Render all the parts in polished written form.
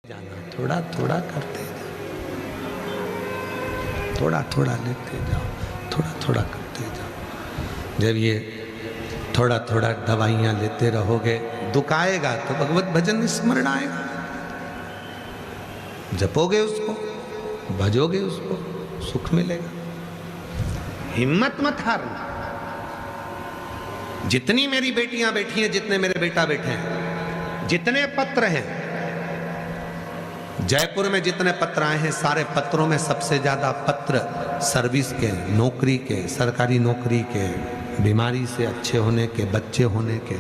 जाना, थोड़ा थोड़ा करते जाओ, थोड़ा थोड़ा लेते जाओ, थोड़ा थोड़ा करते जाओ। जब ये थोड़ा थोड़ा दवाइयाँ लेते रहोगे, दुख आएगा तो भगवत भजन स्मरण आएगा, जपोगे उसको, भजोगे उसको, सुख मिलेगा। हिम्मत मत हारना। जितनी मेरी बेटियां बैठी हैं, जितने मेरे बेटा बैठे हैं, जितने पत्र हैं, जयपुर में जितने पत्र आए हैं, सारे पत्रों में सबसे ज्यादा पत्र सर्विस के, नौकरी के, सरकारी नौकरी के, बीमारी से अच्छे होने के, बच्चे होने के,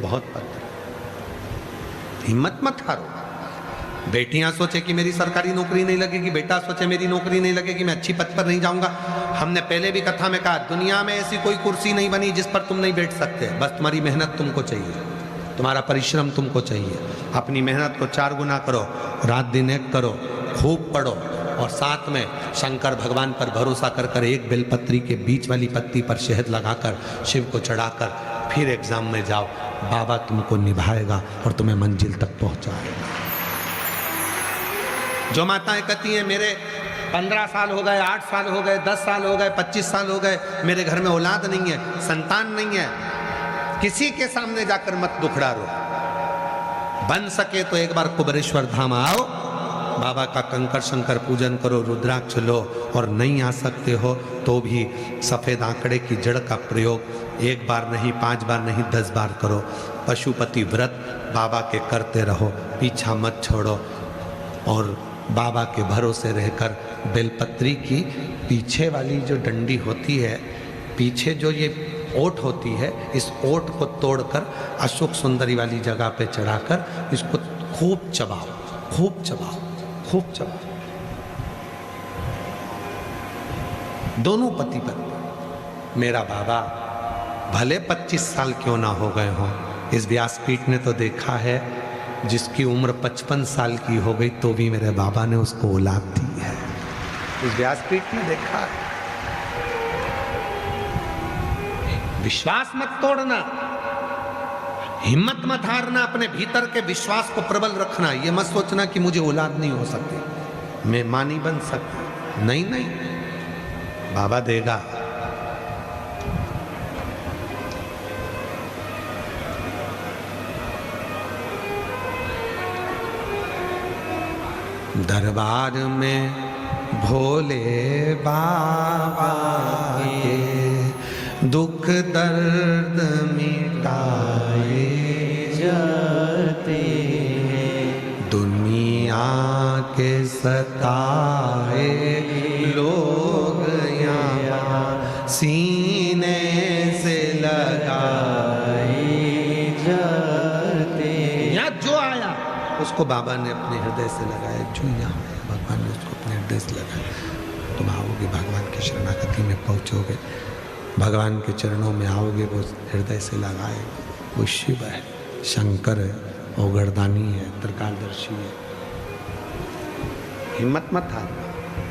बहुत पत्र। हिम्मत मत हारो। बेटियां सोचे कि मेरी सरकारी नौकरी नहीं लगेगी, बेटा सोचे मेरी नौकरी नहीं लगेगी, मैं अच्छी पद पर नहीं जाऊंगा। हमने पहले भी कथा में कहा, दुनिया में ऐसी कोई कुर्सी नहीं बनी जिस पर तुम नहीं बैठ सकते। बस तुम्हारी मेहनत तुमको चाहिए, तुम्हारा परिश्रम तुमको चाहिए। अपनी मेहनत को 4 गुना करो, रात दिन एक करो, खूब पढ़ो, और साथ में शंकर भगवान पर भरोसा कर कर एक बेलपत्री के बीच वाली पत्ती पर शहद लगाकर शिव को चढ़ाकर फिर एग्जाम में जाओ। बाबा तुमको निभाएगा और तुम्हें मंजिल तक पहुंचाएगा। जो माताएं कहती हैं मेरे 15 साल हो गए, 8 साल हो गए, 10 साल हो गए, 25 साल हो गए, मेरे घर में औलाद नहीं है, संतान नहीं है, किसी के सामने जाकर मत दुखड़ा रो। बन सके तो एक बार कुबेरेश्वर धाम आओ, बाबा का कंकर शंकर पूजन करो, रुद्राक्ष लो, और नहीं आ सकते हो तो भी सफेद आंकड़े की जड़ का प्रयोग 1 बार नहीं, 5 बार नहीं, 10 बार करो। पशुपति व्रत बाबा के करते रहो, पीछा मत छोड़ो, और बाबा के भरोसे रहकर बेलपत्री की पीछे वाली जो डंडी होती है, पीछे जो ये ओट होती है, इस ओट को तोड़कर अशोक सुंदरी वाली जगह पे चढ़ाकर इसको खूब चबाओ, खूब चबाओ, खूब चबाओ। दोनों पति पत्नी। मेरा बाबा भले 25 साल क्यों ना हो गए हों, इस व्यासपीठ ने तो देखा है जिसकी उम्र 55 साल की हो गई तो भी मेरे बाबा ने उसको औलाद दी है। इस व्यासपीठ ने देखा है। विश्वास मत तोड़ना, हिम्मत मत हारना, अपने भीतर के विश्वास को प्रबल रखना। ये मत सोचना कि मुझे औलाद नहीं हो सकती, मैं मां नहीं बन सकती। नहीं नहीं, बाबा देगा। दरबार में भोले बाबा के दुख दर्द मिटाए जाते हैं, दुनिया के सताए लोग यहाँ सीने से लगाए जाते हैं। यहाँ जो आया उसको बाबा ने अपने हृदय से लगाया, जो यहाँ भगवान ने उसको अपने हृदय से लगाया। तुम आओगे, भगवान की शरणागति में पहुँचोगे, भगवान के चरणों में आओगे, वो हृदय से लगाए। वो शिव है, शंकर है, औगरदानी है, त्रिकालदर्शी है। हिम्मत मत हारना,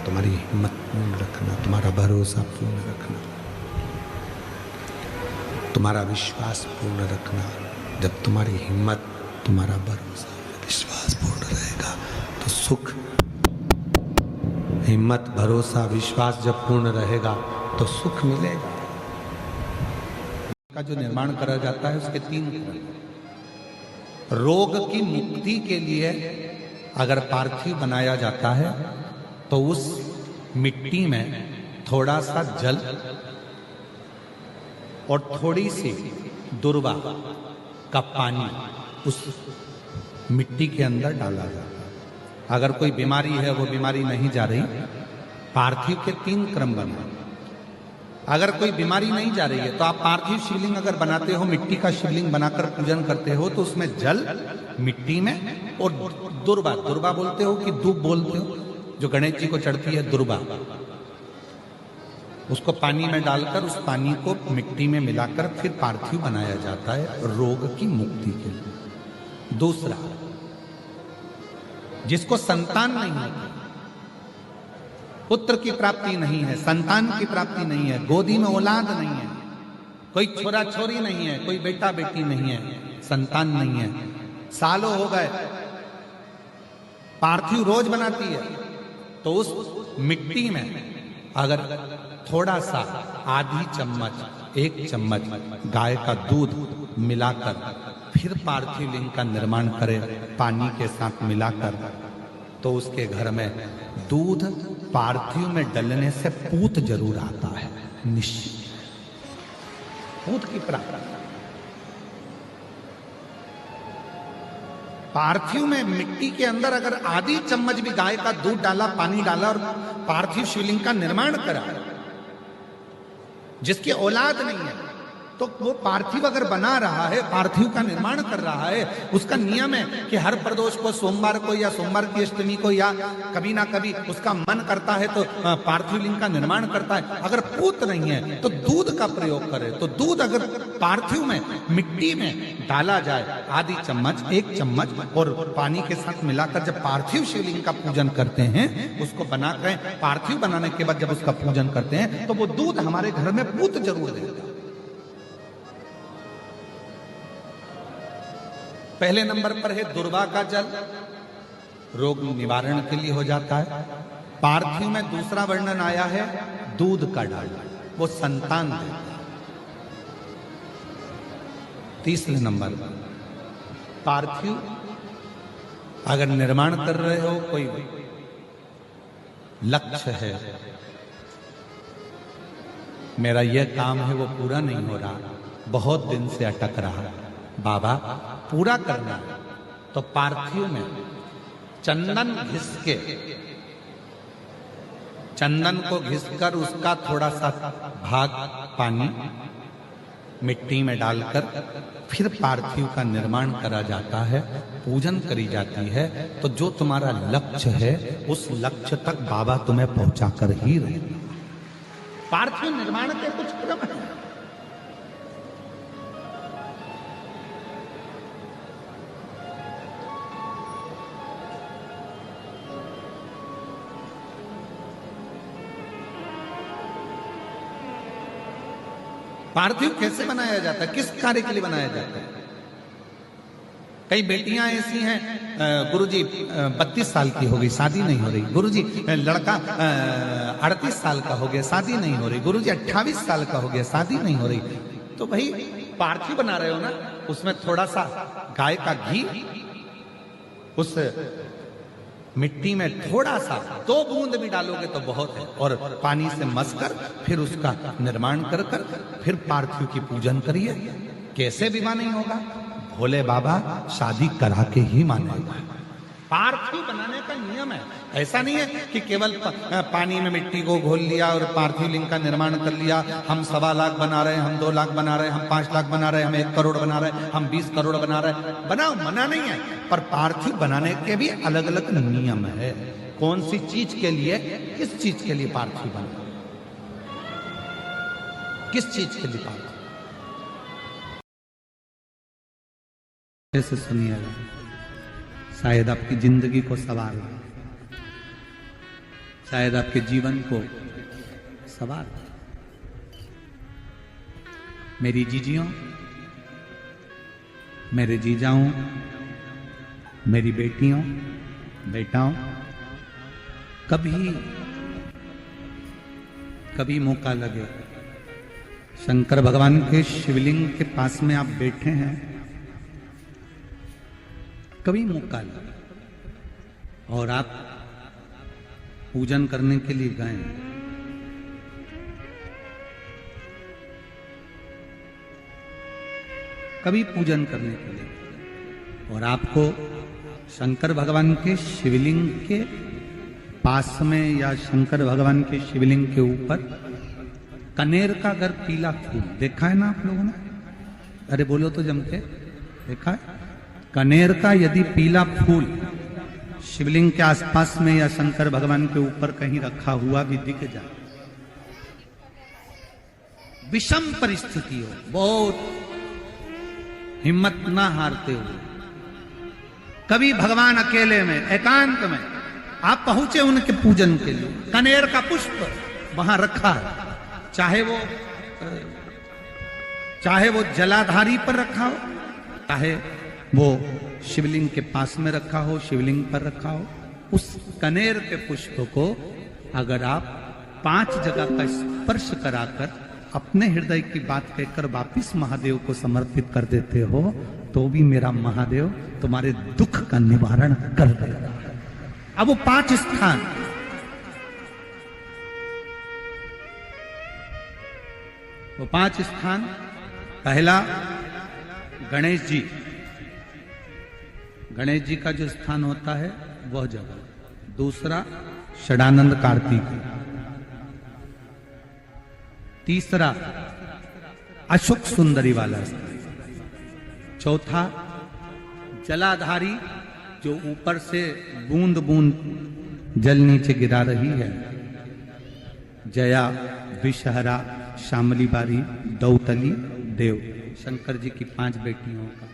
तुम्हारी हिम्मत पूर्ण रखना, तुम्हारा भरोसा पूर्ण रखना, तुम्हारा विश्वास पूर्ण रखना। जब तुम्हारी हिम्मत, तुम्हारा भरोसा, विश्वास पूर्ण रहेगा तो सुख। हिम्मत, भरोसा, विश्वास जब पूर्ण रहेगा तो सुख मिलेगा। का जो निर्माण करा जाता है उसके 3 क्रम। रोग की मुक्ति के लिए अगर पार्थिव बनाया जाता है तो उस मिट्टी में थोड़ा सा जल और थोड़ी सी दुर्वा का पानी उस मिट्टी के अंदर डाला जाता है। अगर कोई बीमारी है, वो बीमारी नहीं जा रही, पार्थिव के 3 क्रम बना। अगर कोई बीमारी नहीं जा रही है तो आप पार्थिव शिवलिंग अगर बनाते हो, मिट्टी का शिवलिंग बनाकर पूजन करते हो, तो उसमें जल, मिट्टी में, और दुर्वा, दुर्वा बोलते हो कि दूब बोलते हो, जो गणेश जी को चढ़ती है दुर्वा, उसको पानी में डालकर उस पानी को मिट्टी में मिलाकर फिर पार्थिव बनाया जाता है रोग की मुक्ति के लिए। दूसरा, जिसको संतान नहीं होती, पुत्र की प्राप्ति नहीं है, संतान की प्राप्ति नहीं है, गोदी में औलाद नहीं है, कोई छोरा छोरी नहीं है, कोई बेटा बेटी नहीं है, संतान नहीं है, सालों हो गए, पार्थिव रोज बनाती है, तो उस मिट्टी में अगर थोड़ा सा आधी चम्मच, 1 चम्मच गाय का दूध मिलाकर फिर पार्थिव लिंग का निर्माण करे पानी के साथ मिलाकर, तो उसके घर में दूध पार्थिव में डलने से पूत जरूर आता है, निश्चित पूत की प्राप्ति। पार्थिव में मिट्टी के अंदर अगर आधी चम्मच भी गाय का दूध डाला, पानी डाला और पार्थिव शिवलिंग का निर्माण करा, जिसकी औलाद नहीं है, तो वो पार्थिव अगर बना रहा है, पार्थिव का निर्माण कर रहा है, उसका नियम है कि हर प्रदोष को, सोमवार को या सोमवार की अष्टमी को या कभी ना कभी उसका मन करता है तो पार्थिव लिंग का निर्माण करता है। अगर पूत नहीं है तो दूध का प्रयोग करे, तो दूध अगर पार्थिव में मिट्टी में डाला जाए, आधी चम्मच, 1 चम्मच और पानी के साथ मिलाकर जब पार्थिव शिवलिंग का पूजन करते हैं, उसको बनाकर पार्थिव बनाने के बाद जब उसका पूजन करते हैं, तो वो दूध हमारे घर में पूत जरूर देगा। पहले नंबर पर है दुर्वा का जल, रोग निवारण के लिए हो जाता है। पार्थिव में दूसरा वर्णन आया है दूध का डालना, वो संतान देता है। तीसरे नंबर पर पार्थिव अगर निर्माण कर रहे हो, कोई लक्ष्य है, मेरा यह काम है वो पूरा नहीं हो रहा, बहुत दिन से अटक रहा, बाबा पूरा करना है, तो पार्थिव में चंदन घिस के, चंदन को घिसकर उसका थोड़ा सा भाग पानी मिट्टी में डालकर फिर पार्थिव का निर्माण करा जाता है, पूजन करी जाती है। तो जो तुम्हारा लक्ष्य है उस लक्ष्य तक बाबा तुम्हें पहुंचा कर ही रहेगा। पार्थिव निर्माण के कुछ क्रम है। पार्थिव कैसे बनाया जाता है, किस कार्य के लिए बनाया जाता है? कई बेटियां ऐसी हैं, गुरुजी 32 साल की हो गई, शादी नहीं हो रही। गुरुजी लड़का 38 साल का हो गया, शादी नहीं हो रही। गुरुजी 28 साल का हो गया, शादी नहीं हो रही। तो भाई पार्थिव बना रहे हो ना, उसमें थोड़ा सा गाय का घी उस मिट्टी में थोड़ा सा 2 बूंद भी डालोगे तो बहुत है, और पानी से मसकर फिर उसका निर्माण कर कर फिर पार्थिव की पूजन करिए। कैसे विवाह नहीं होगा? भोले बाबा शादी करा के ही मानेगा। पार्थिव बनाने का नियम है। ऐसा नहीं है कि केवल पानी में मिट्टी को घोल लिया और पार्थिव लिंग का निर्माण कर लिया। हम 1.25 लाख बना रहे हैं, हम 2 लाख बना रहे हैं, हम 5 लाख बना रहे हैं, हम 1 करोड़ बना रहे हैं, हम 20 करोड़ बना रहे हैं। बनाओ, मना नहीं है, पर पार्थिव बनाने के भी अलग अलग नियम है। कौन सी चीज के लिए, किस चीज के लिए पार्थिव बना, किस चीज के लिए पार्थिव। ऐसे सुनिएगा, शायद आपकी जिंदगी को सवार, शायद आपके जीवन को सवार। मेरी जीजियों, मेरे जीजाओं, मेरी बेटियों, बेटाओं, कभी मौका लगे, शंकर भगवान के शिवलिंग के पास में आप बैठे हैं, कभी मौका लगा और आप पूजन करने के लिए गए, कभी पूजन करने के लिए, और आपको शंकर भगवान के शिवलिंग के पास में या शंकर भगवान के शिवलिंग के ऊपर कनेर का अगर पीला फूल देखा है ना आप लोगों ने? अरे बोलो तो जम के, देखा है? कनेर का यदि पीला फूल शिवलिंग के आसपास में या शंकर भगवान के ऊपर कहीं रखा हुआ भी दिख जाए, विषम परिस्थिति हो, बहुत हिम्मत ना हारते हुए, कभी भगवान अकेले में एकांत में आप पहुंचे उनके पूजन के लिए, कनेर का पुष्प वहां रखा है, चाहे वो जलाधारी पर रखा हो, चाहे वो शिवलिंग के पास में रखा हो, शिवलिंग पर रखा हो, उस कनेर के पुष्प को अगर आप 5 जगह का स्पर्श कराकर अपने हृदय की बात कहकर वापिस महादेव को समर्पित कर देते हो तो भी मेरा महादेव तुम्हारे दुख का निवारण कर देगा। अब वो 5 स्थान, वो 5 स्थान, पहला गणेश जी, गणेश जी का जो स्थान होता है वह जगह। दूसरा षडानंद कार्तिक, तीसरा अशोक सुंदरी वाला स्थान, चौथा जलाधारी जो ऊपर से बूंद बूंद जल नीचे गिरा रही है, जया, विषहरा, शामली बारी, दौतली, देव, शंकर जी की 5 बेटियों का।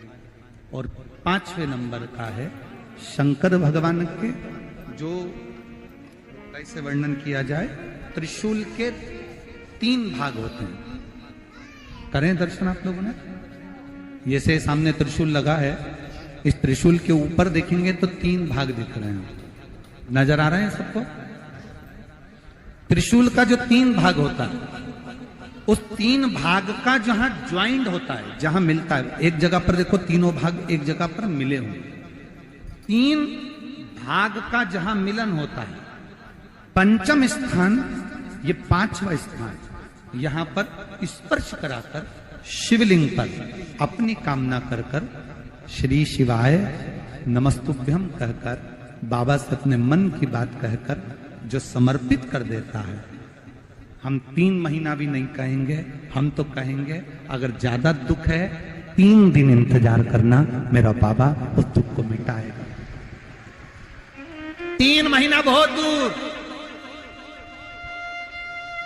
और 5वें नंबर का है शंकर भगवान के, जो कैसे वर्णन किया जाए, त्रिशूल के 3 भाग होते हैं। करें दर्शन आप लोगों ने, ये से सामने त्रिशूल लगा है, इस त्रिशूल के ऊपर देखेंगे तो 3 भाग दिख रहे हैं, नजर आ रहे हैं सबको। त्रिशूल का जो 3 भाग होता है, उस 3 भाग का जहां ज्वाइंट होता है, जहां मिलता है, एक जगह पर देखो तीनों भाग एक जगह पर मिले हुए, 3 भाग का जहां मिलन होता है, 5वां स्थान, ये 5वां स्थान, यहां पर स्पर्श कराकर शिवलिंग पर अपनी कामना कर कर श्री शिवाय नमस्तुभ्यम कहकर बाबा से अपने मन की बात कहकर जो समर्पित कर देता है, हम 3 महीना भी नहीं कहेंगे, हम तो कहेंगे अगर ज्यादा दुख है 3 दिन इंतजार करना, मेरा बाबा उस दुख को मिटाएगा। 3 महीना बहुत दूर,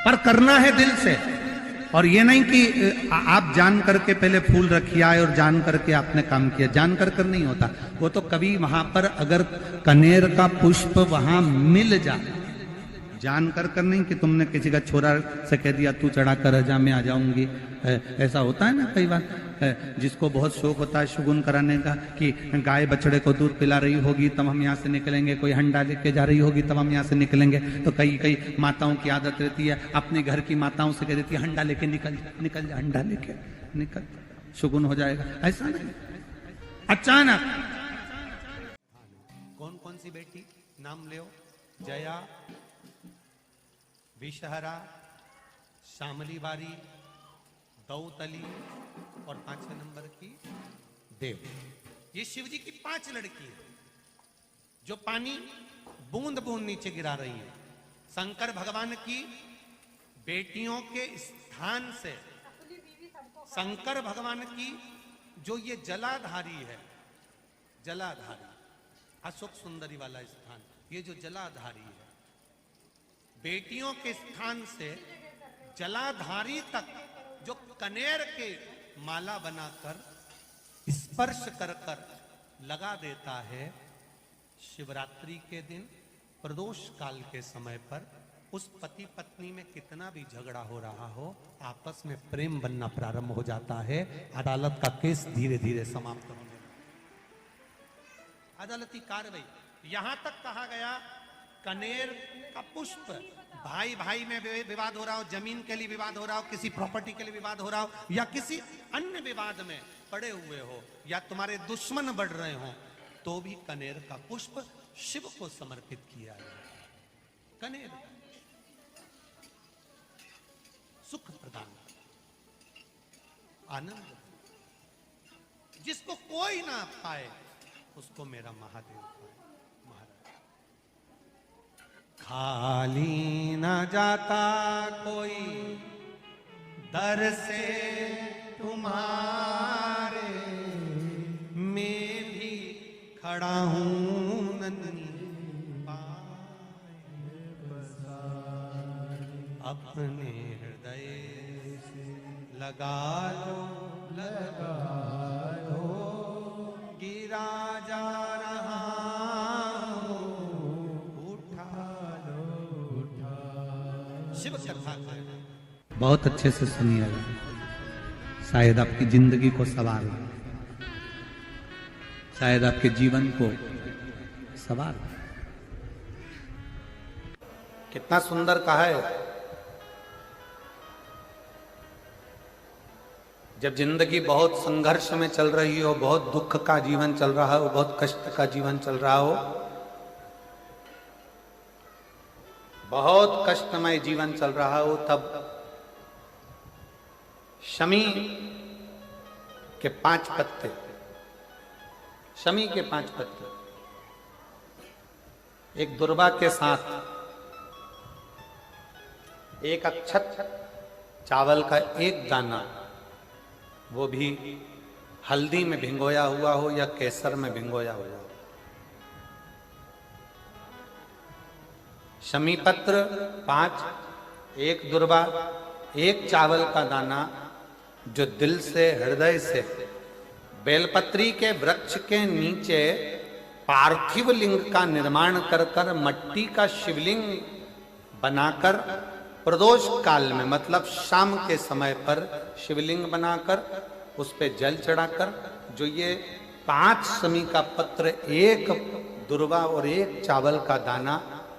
पर करना है दिल से। और ये नहीं कि आप जान करके पहले फूल रखिए आए और जान करके आपने काम किया, जान कर नहीं होता। वो तो कभी वहां पर अगर कनेर का पुष्प वहां मिल जाए, जान कर नहीं कि तुमने किसी का छोरा से कह दिया तू चढ़ा कर जा मैं आ जाऊंगी, ऐसा होता है ना कई बार, जिसको बहुत शौक होता है शगुन कराने का कि गाय बछड़े को दूध पिला रही होगी तब हम यहाँ से निकलेंगे, कोई हंडा लेके जा रही होगी तब हम यहाँ से निकलेंगे। तो कई माताओं की आदत रहती है, अपने घर की माताओं से कह देती है हंडा लेके निकल जा, हंडा लेके निकल, शगुन हो जाएगा। ऐसा नहीं, अचानक कौन कौन सी बेटी नाम ले, जया, विषहरा, शामली बारी, दौतली और 5वें नंबर की देव। ये शिव जी की 5 लड़की है जो पानी बूंद बूंद नीचे गिरा रही है। शंकर भगवान की बेटियों के स्थान से, शंकर भगवान की जो ये जलाधारी है, जलाधारी अशोक सुंदरी वाला स्थान, ये जो जलाधारी है, बेटियों के स्थान से जलाधारी तक जो कनेर के माला बनाकर स्पर्श कर कर लगा देता है, शिवरात्रि के दिन प्रदोष काल के समय पर उस पति पत्नी में कितना भी झगड़ा हो रहा हो, आपस में प्रेम बनना प्रारंभ हो जाता है। अदालत का केस धीरे धीरे समाप्त होने, अदालती कार्रवाई। यहां तक कहा गया कनेर का पुष्प, भाई भाई में विवाद हो रहा हो, जमीन के लिए विवाद हो रहा हो, किसी प्रॉपर्टी के लिए विवाद हो रहा हो, या किसी अन्य विवाद में पड़े हुए हो, या तुम्हारे दुश्मन बढ़ रहे हो, तो भी कनेर का पुष्प शिव को समर्पित किया है। कनेर सुख प्रदान, आनंद, जिसको कोई ना पाए उसको मेरा महादेव पाए। खाली न जाता कोई दर से तुम्हारे, मैं भी खड़ा हूं नन्ही अपने हृदय से लगा लो गिरा जा रहा शिव कथा बहुत अच्छे से सुनिएगा, शायद आपकी जिंदगी को सवार, शायद आपके जीवन को सवार। कितना सुंदर कहा है। जब जिंदगी बहुत संघर्ष में चल रही हो, बहुत दुख का जीवन चल रहा हो, बहुत कष्ट का जीवन चल रहा हो, बहुत कष्टमय जीवन चल रहा हो, तब शमी के 5 पत्ते, शमी के 5 पत्ते एक दुर्वा के साथ एक अक्षत चावल का एक दाना, वो भी हल्दी में भिंगोया हुआ हो या केसर में भिंगोया हुआ हो, शमी पत्र 5, एक दुर्वा, एक चावल का दाना, जो दिल से हृदय से बेलपत्री के वृक्ष के नीचे पार्थिव लिंग का निर्माण कर कर मट्टी का शिवलिंग बनाकर प्रदोष काल में, मतलब शाम के समय पर शिवलिंग बनाकर उस पे जल चढ़ाकर, जो ये 5 शमी का पत्र, एक दुर्वा और एक चावल का दाना,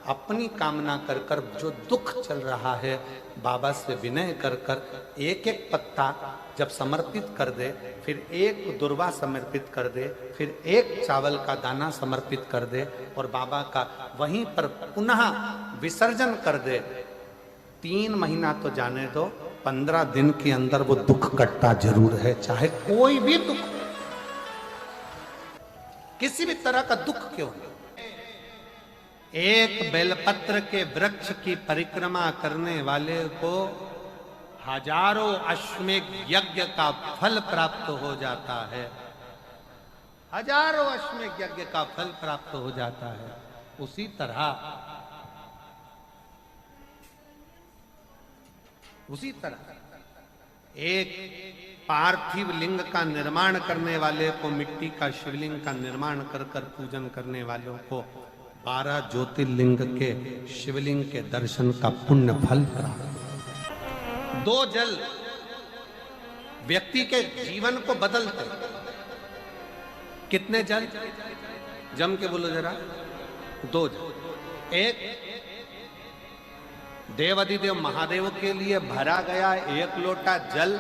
अपनी कामना कर कर जो दुख चल रहा है बाबा से विनय कर कर एक एक पत्ता जब समर्पित कर दे, फिर एक दुर्वा समर्पित कर दे, फिर एक चावल का दाना समर्पित कर दे और बाबा का वहीं पर पुनः विसर्जन कर दे, 3 महीना तो जाने दो, 15 दिन के अंदर वो दुख कटता जरूर है, चाहे कोई भी दुख, किसी भी तरह का दुख क्यों नहीं। एक बेलपत्र के वृक्ष की परिक्रमा करने वाले को हजारों अश्वमेध यज्ञ का फल प्राप्त हो जाता है, हजारों अश्वमेध यज्ञ का फल प्राप्त हो जाता है। उसी तरह एक पार्थिव लिंग का निर्माण करने वाले को, मिट्टी का शिवलिंग का निर्माण कर कर पूजन करने वालों को 12 ज्योतिर्लिंग के शिवलिंग के दर्शन का पुण्य फल प्राप्त। 2 जल व्यक्ति के जीवन को बदलते। कितने जल? जम के बोलो जरा। 2 जल। एक देवाधिदेव महादेव के लिए भरा गया 1 लोटा जल,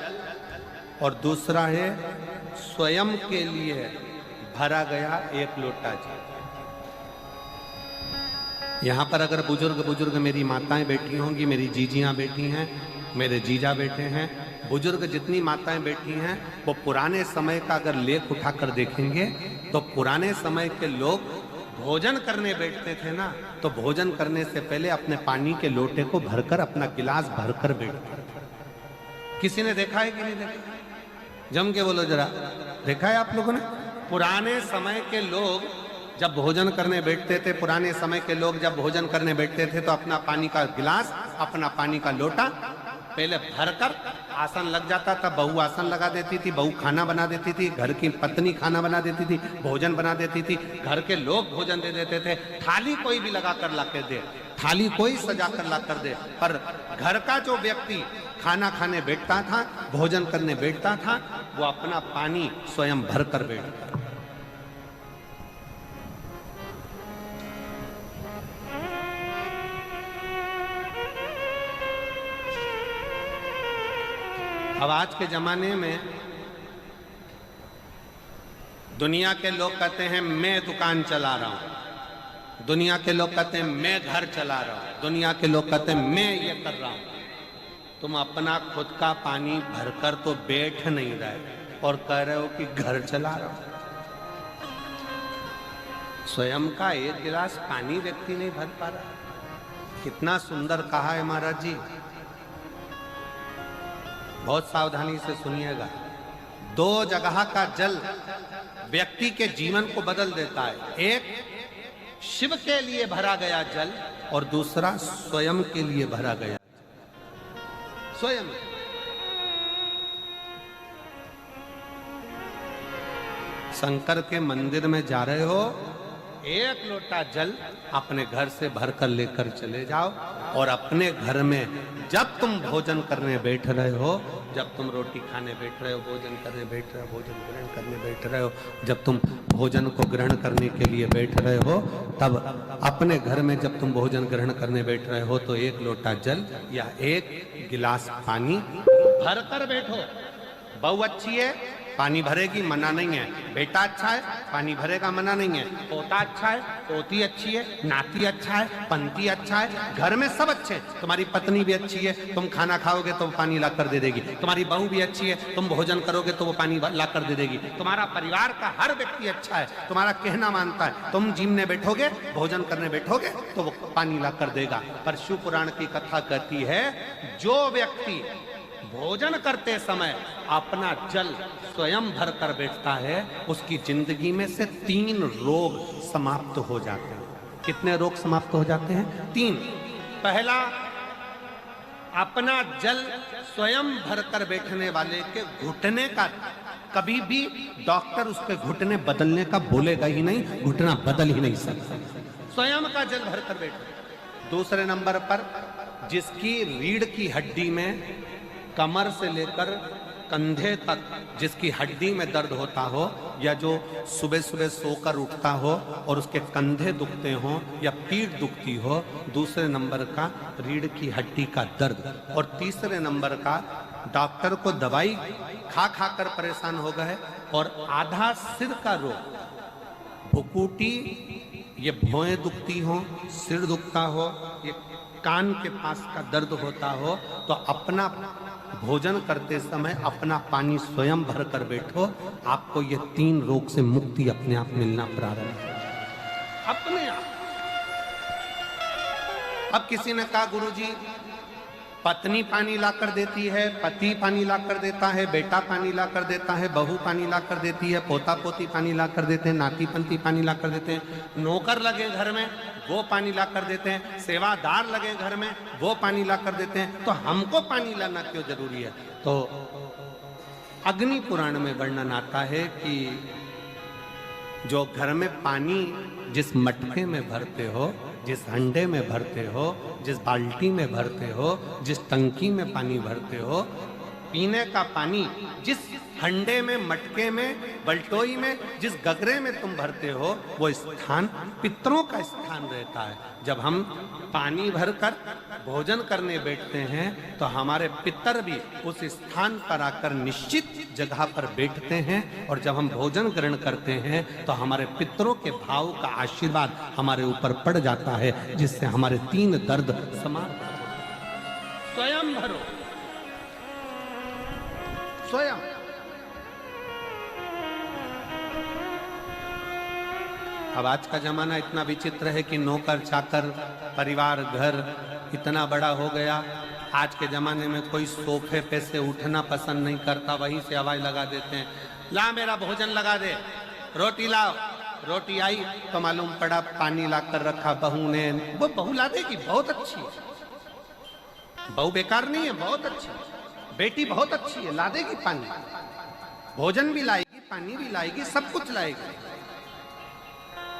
और दूसरा है स्वयं के लिए भरा गया 1 लोटा जल। यहाँ पर अगर बुजुर्ग मेरी माताएं बैठी होंगी, मेरी जीजियां बैठी हैं, मेरे जीजा बैठे हैं, बुजुर्ग जितनी माताएं बैठी हैं, वो पुराने समय का अगर लेख उठाकर देखेंगे तो पुराने समय के लोग भोजन करने बैठते थे ना, तो भोजन करने से पहले अपने पानी के लोटे को भरकर, अपना गिलास भरकर बैठते थे। किसी ने देखा है कि नहीं देखा? जम के बोलो जरा, देखा है आप लोगों ने? पुराने समय के लोग जब भोजन करने बैठते थे, पुराने समय के लोग जब भोजन करने बैठते थे तो अपना पानी का गिलास, अपना पानी का लोटा पहले भरकर, आसन लग जाता था, बहू आसन लगा देती थी, बहू खाना बना देती थी, घर की पत्नी खाना बना देती थी, भोजन बना देती थी, घर के लोग भोजन दे देते थे, थाली कोई भी लगा कर ला कर दे, थाली कोई सजा कर ला कर दे, पर घर का जो व्यक्ति खाना खाने बैठता था, भोजन करने बैठता था, वो अपना पानी स्वयं भर कर बैठता। अब आज के जमाने में दुनिया के लोग कहते हैं मैं दुकान चला रहा हूं, दुनिया के लोग कहते हैं मैं घर चला रहा हूं, दुनिया के लोग कहते हैं मैं ये कर रहा हूं। तुम अपना खुद का पानी भरकर तो बैठ नहीं रहे और कह रहे हो कि घर चला रहा हूं। स्वयं का 1 गिलास पानी व्यक्ति नहीं भर पा रहा। कितना सुंदर कहा है महाराज जी। बहुत सावधानी से सुनिएगा। 2 जगह का जल व्यक्ति के जीवन को बदल देता है। एक शिव के लिए भरा गया जल और दूसरा स्वयं के लिए भरा गया। स्वयं शंकर के मंदिर में जा रहे हो, एक लोटा जल अपने घर से भरकर लेकर चले जाओ और अपने घर में जब तुम भोजन करने बैठ रहे हो, जब तुम रोटी खाने बैठ रहे हो, भोजन करने बैठ रहे हो, भोजन ग्रहण करने बैठ रहे हो, जब तुम भोजन को ग्रहण करने के लिए बैठ रहे हो, तब अपने घर में जब तुम भोजन ग्रहण करने बैठ रहे हो तो एक लोटा जल या एक गिलास पानी भर कर बैठो। बहू अच्छी है, पानी भरेगी, मना नहीं है। बेटा अच्छा है, पानी भरेगा, मना नहीं है। पोता अच्छा है, पोती अच्छी है, नाती अच्छा है, पंती अच्छा है, घर में सब अच्छे। तुम्हारी पत्नी भी अच्छी है, तुम खाना खाओगे तो वो पानी ला कर दे देगी। तुम्हारी बहू भी अच्छी है, तुम भोजन करोगे तो वो पानी ला कर दे देगी। तुम्हारा परिवार का हर व्यक्ति अच्छा है, तुम्हारा कहना मानता है। तुम जिमने बैठोगे, भोजन करने बैठोगे तो वो पानी ला कर देगा। पर शिव पुराण की कथा कहती है, जो व्यक्ति भोजन करते समय अपना जल स्वयं भर कर बैठता है, उसकी जिंदगी में से 3 रोग समाप्त हो जाते हैं। कितने रोग समाप्त हो जाते हैं? 3। पहला, अपना जल स्वयं भर कर बैठने वाले के घुटने का कभी भी डॉक्टर उसके घुटने बदलने का बोलेगा ही नहीं, घुटना बदल ही नहीं सकता। स्वयं का जल भर कर बैठो। दूसरे नंबर पर, जिसकी रीढ़ की हड्डी में कमर से लेकर कंधे तक जिसकी हड्डी में दर्द होता हो, या जो सुबह सुबह सोकर उठता हो और उसके कंधे दुखते हो या पीठ दुखती हो। दूसरे नंबर का रीढ़ की हड्डी का दर्द। और तीसरे नंबर का, डॉक्टर को दवाई खा खा कर परेशान हो गए और आधा सिर का रोग, भुकुटी, ये भौएं दुखती हो, सिर दुखता हो, ये कान के पास का दर्द होता हो, तो अपना भोजन करते समय अपना पानी स्वयं भर कर बैठो। आपको ये 3 रोग से मुक्ति अपने आप मिलना प्रारंभ हो, अपने आप। अब किसी ने कहा, गुरुजी पत्नी पानी ला कर देती है, पति पानी ला कर देता है, बेटा पानी ला कर देता है, बहू पानी ला कर देती है, पोता पोती पानी ला कर देते हैं, नाती पंती पानी ला कर देते हैं, नौकर लगे घर में वो पानी ला कर देते हैं, सेवादार लगे घर में वो पानी ला कर देते हैं, तो हमको पानी लाना क्यों जरूरी है? तो अग्नि पुराण में वर्णन आता है कि जो घर में पानी जिस मटके में भरते हो, जिस हंडे में भरते हो, जिस बाल्टी में भरते हो, जिस टंकी में पानी भरते हो, पीने का पानी जिस हंडे में, मटके में, बल्टोई में, जिस गगरे में तुम भरते हो, वो स्थान पितरों का स्थान रहता है। जब हम पानी भरकर भोजन करने बैठते हैं तो हमारे पितर भी उस स्थान पर आकर निश्चित जगह पर बैठते हैं, और जब हम भोजन ग्रहण करते हैं तो हमारे पितरों के भाव का आशीर्वाद हमारे ऊपर पड़ जाता है, जिससे हमारे 3 दर्द समाप्त हो। स्वयं भरो, स्वयं। अब आज का जमाना इतना विचित्र है कि नौकर चाकर, परिवार, घर इतना बड़ा हो गया। आज के जमाने में कोई सोफे पे से उठना पसंद नहीं करता, वहीं से आवाज लगा देते हैं, ला मेरा भोजन लगा दे, रोटी लाओ। रोटी आई तो मालूम पड़ा पानी ला कर रखा बहू ने। वो बहू ला देगी, बहुत अच्छी है, बहू बेकार नहीं है, बहुत अच्छी है, बेटी बहुत अच्छी है, ला देगी पानी, भोजन भी लाएगी, पानी भी लाएगी, सब कुछ लाएगी।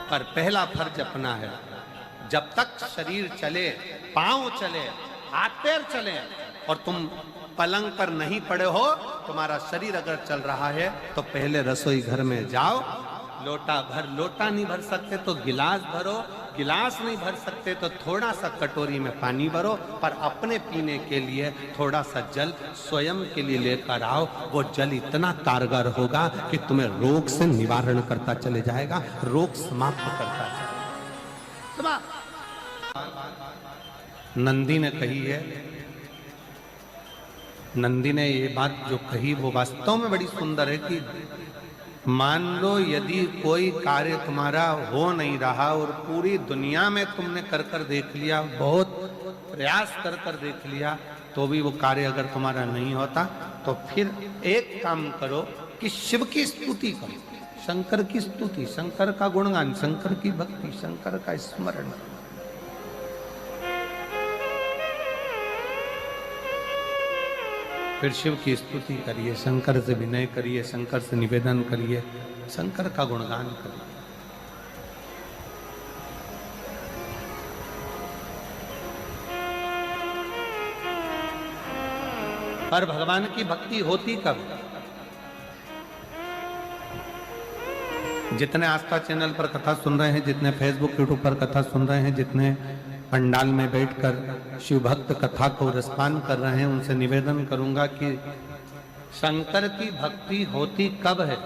पर पहला फर्ज अपना है, जब तक शरीर चले, पांव चले, हाथ पैर चले, और तुम पलंग पर नहीं पड़े हो, तुम्हारा शरीर अगर चल रहा है तो पहले रसोई घर में जाओ, लोटा भर, लोटा नहीं भर सकते तो गिलास भरो, गिलास नहीं भर सकते तो थोड़ा सा कटोरी में पानी भरो, पर अपने पीने के लिए थोड़ा सा जल स्वयं के लिए लेकर आओ। वो जल इतना कारगर होगा कि तुम्हें रोग से निवारण करता चले जाएगा, रोग समाप्त करता चलेगा। नंदी ने कही है, नंदी ने ये बात जो कही वो वास्तव में बड़ी सुंदर है कि मान लो यदि कोई कार्य तुम्हारा हो नहीं रहा और पूरी दुनिया में तुमने कर कर देख लिया, बहुत प्रयास कर कर देख लिया, तो भी वो कार्य अगर तुम्हारा नहीं होता, तो फिर एक काम करो कि शिव की स्तुति करो, शंकर की स्तुति, शंकर का गुणगान, शंकर की भक्ति, शंकर का स्मरण। फिर शिव की स्तुति करिए, शंकर से विनय करिए, शंकर से निवेदन करिए, शंकर का गुणगान करिए। पर भगवान की भक्ति होती कब? जितने आस्था चैनल पर कथा सुन रहे हैं, जितने फेसबुक यूट्यूब पर कथा सुन रहे हैं, जितने पंडाल में बैठकर शिव भक्त कथा को रसपान कर रहे हैं, उनसे निवेदन करूंगा कि शंकर की भक्ति होती कब है?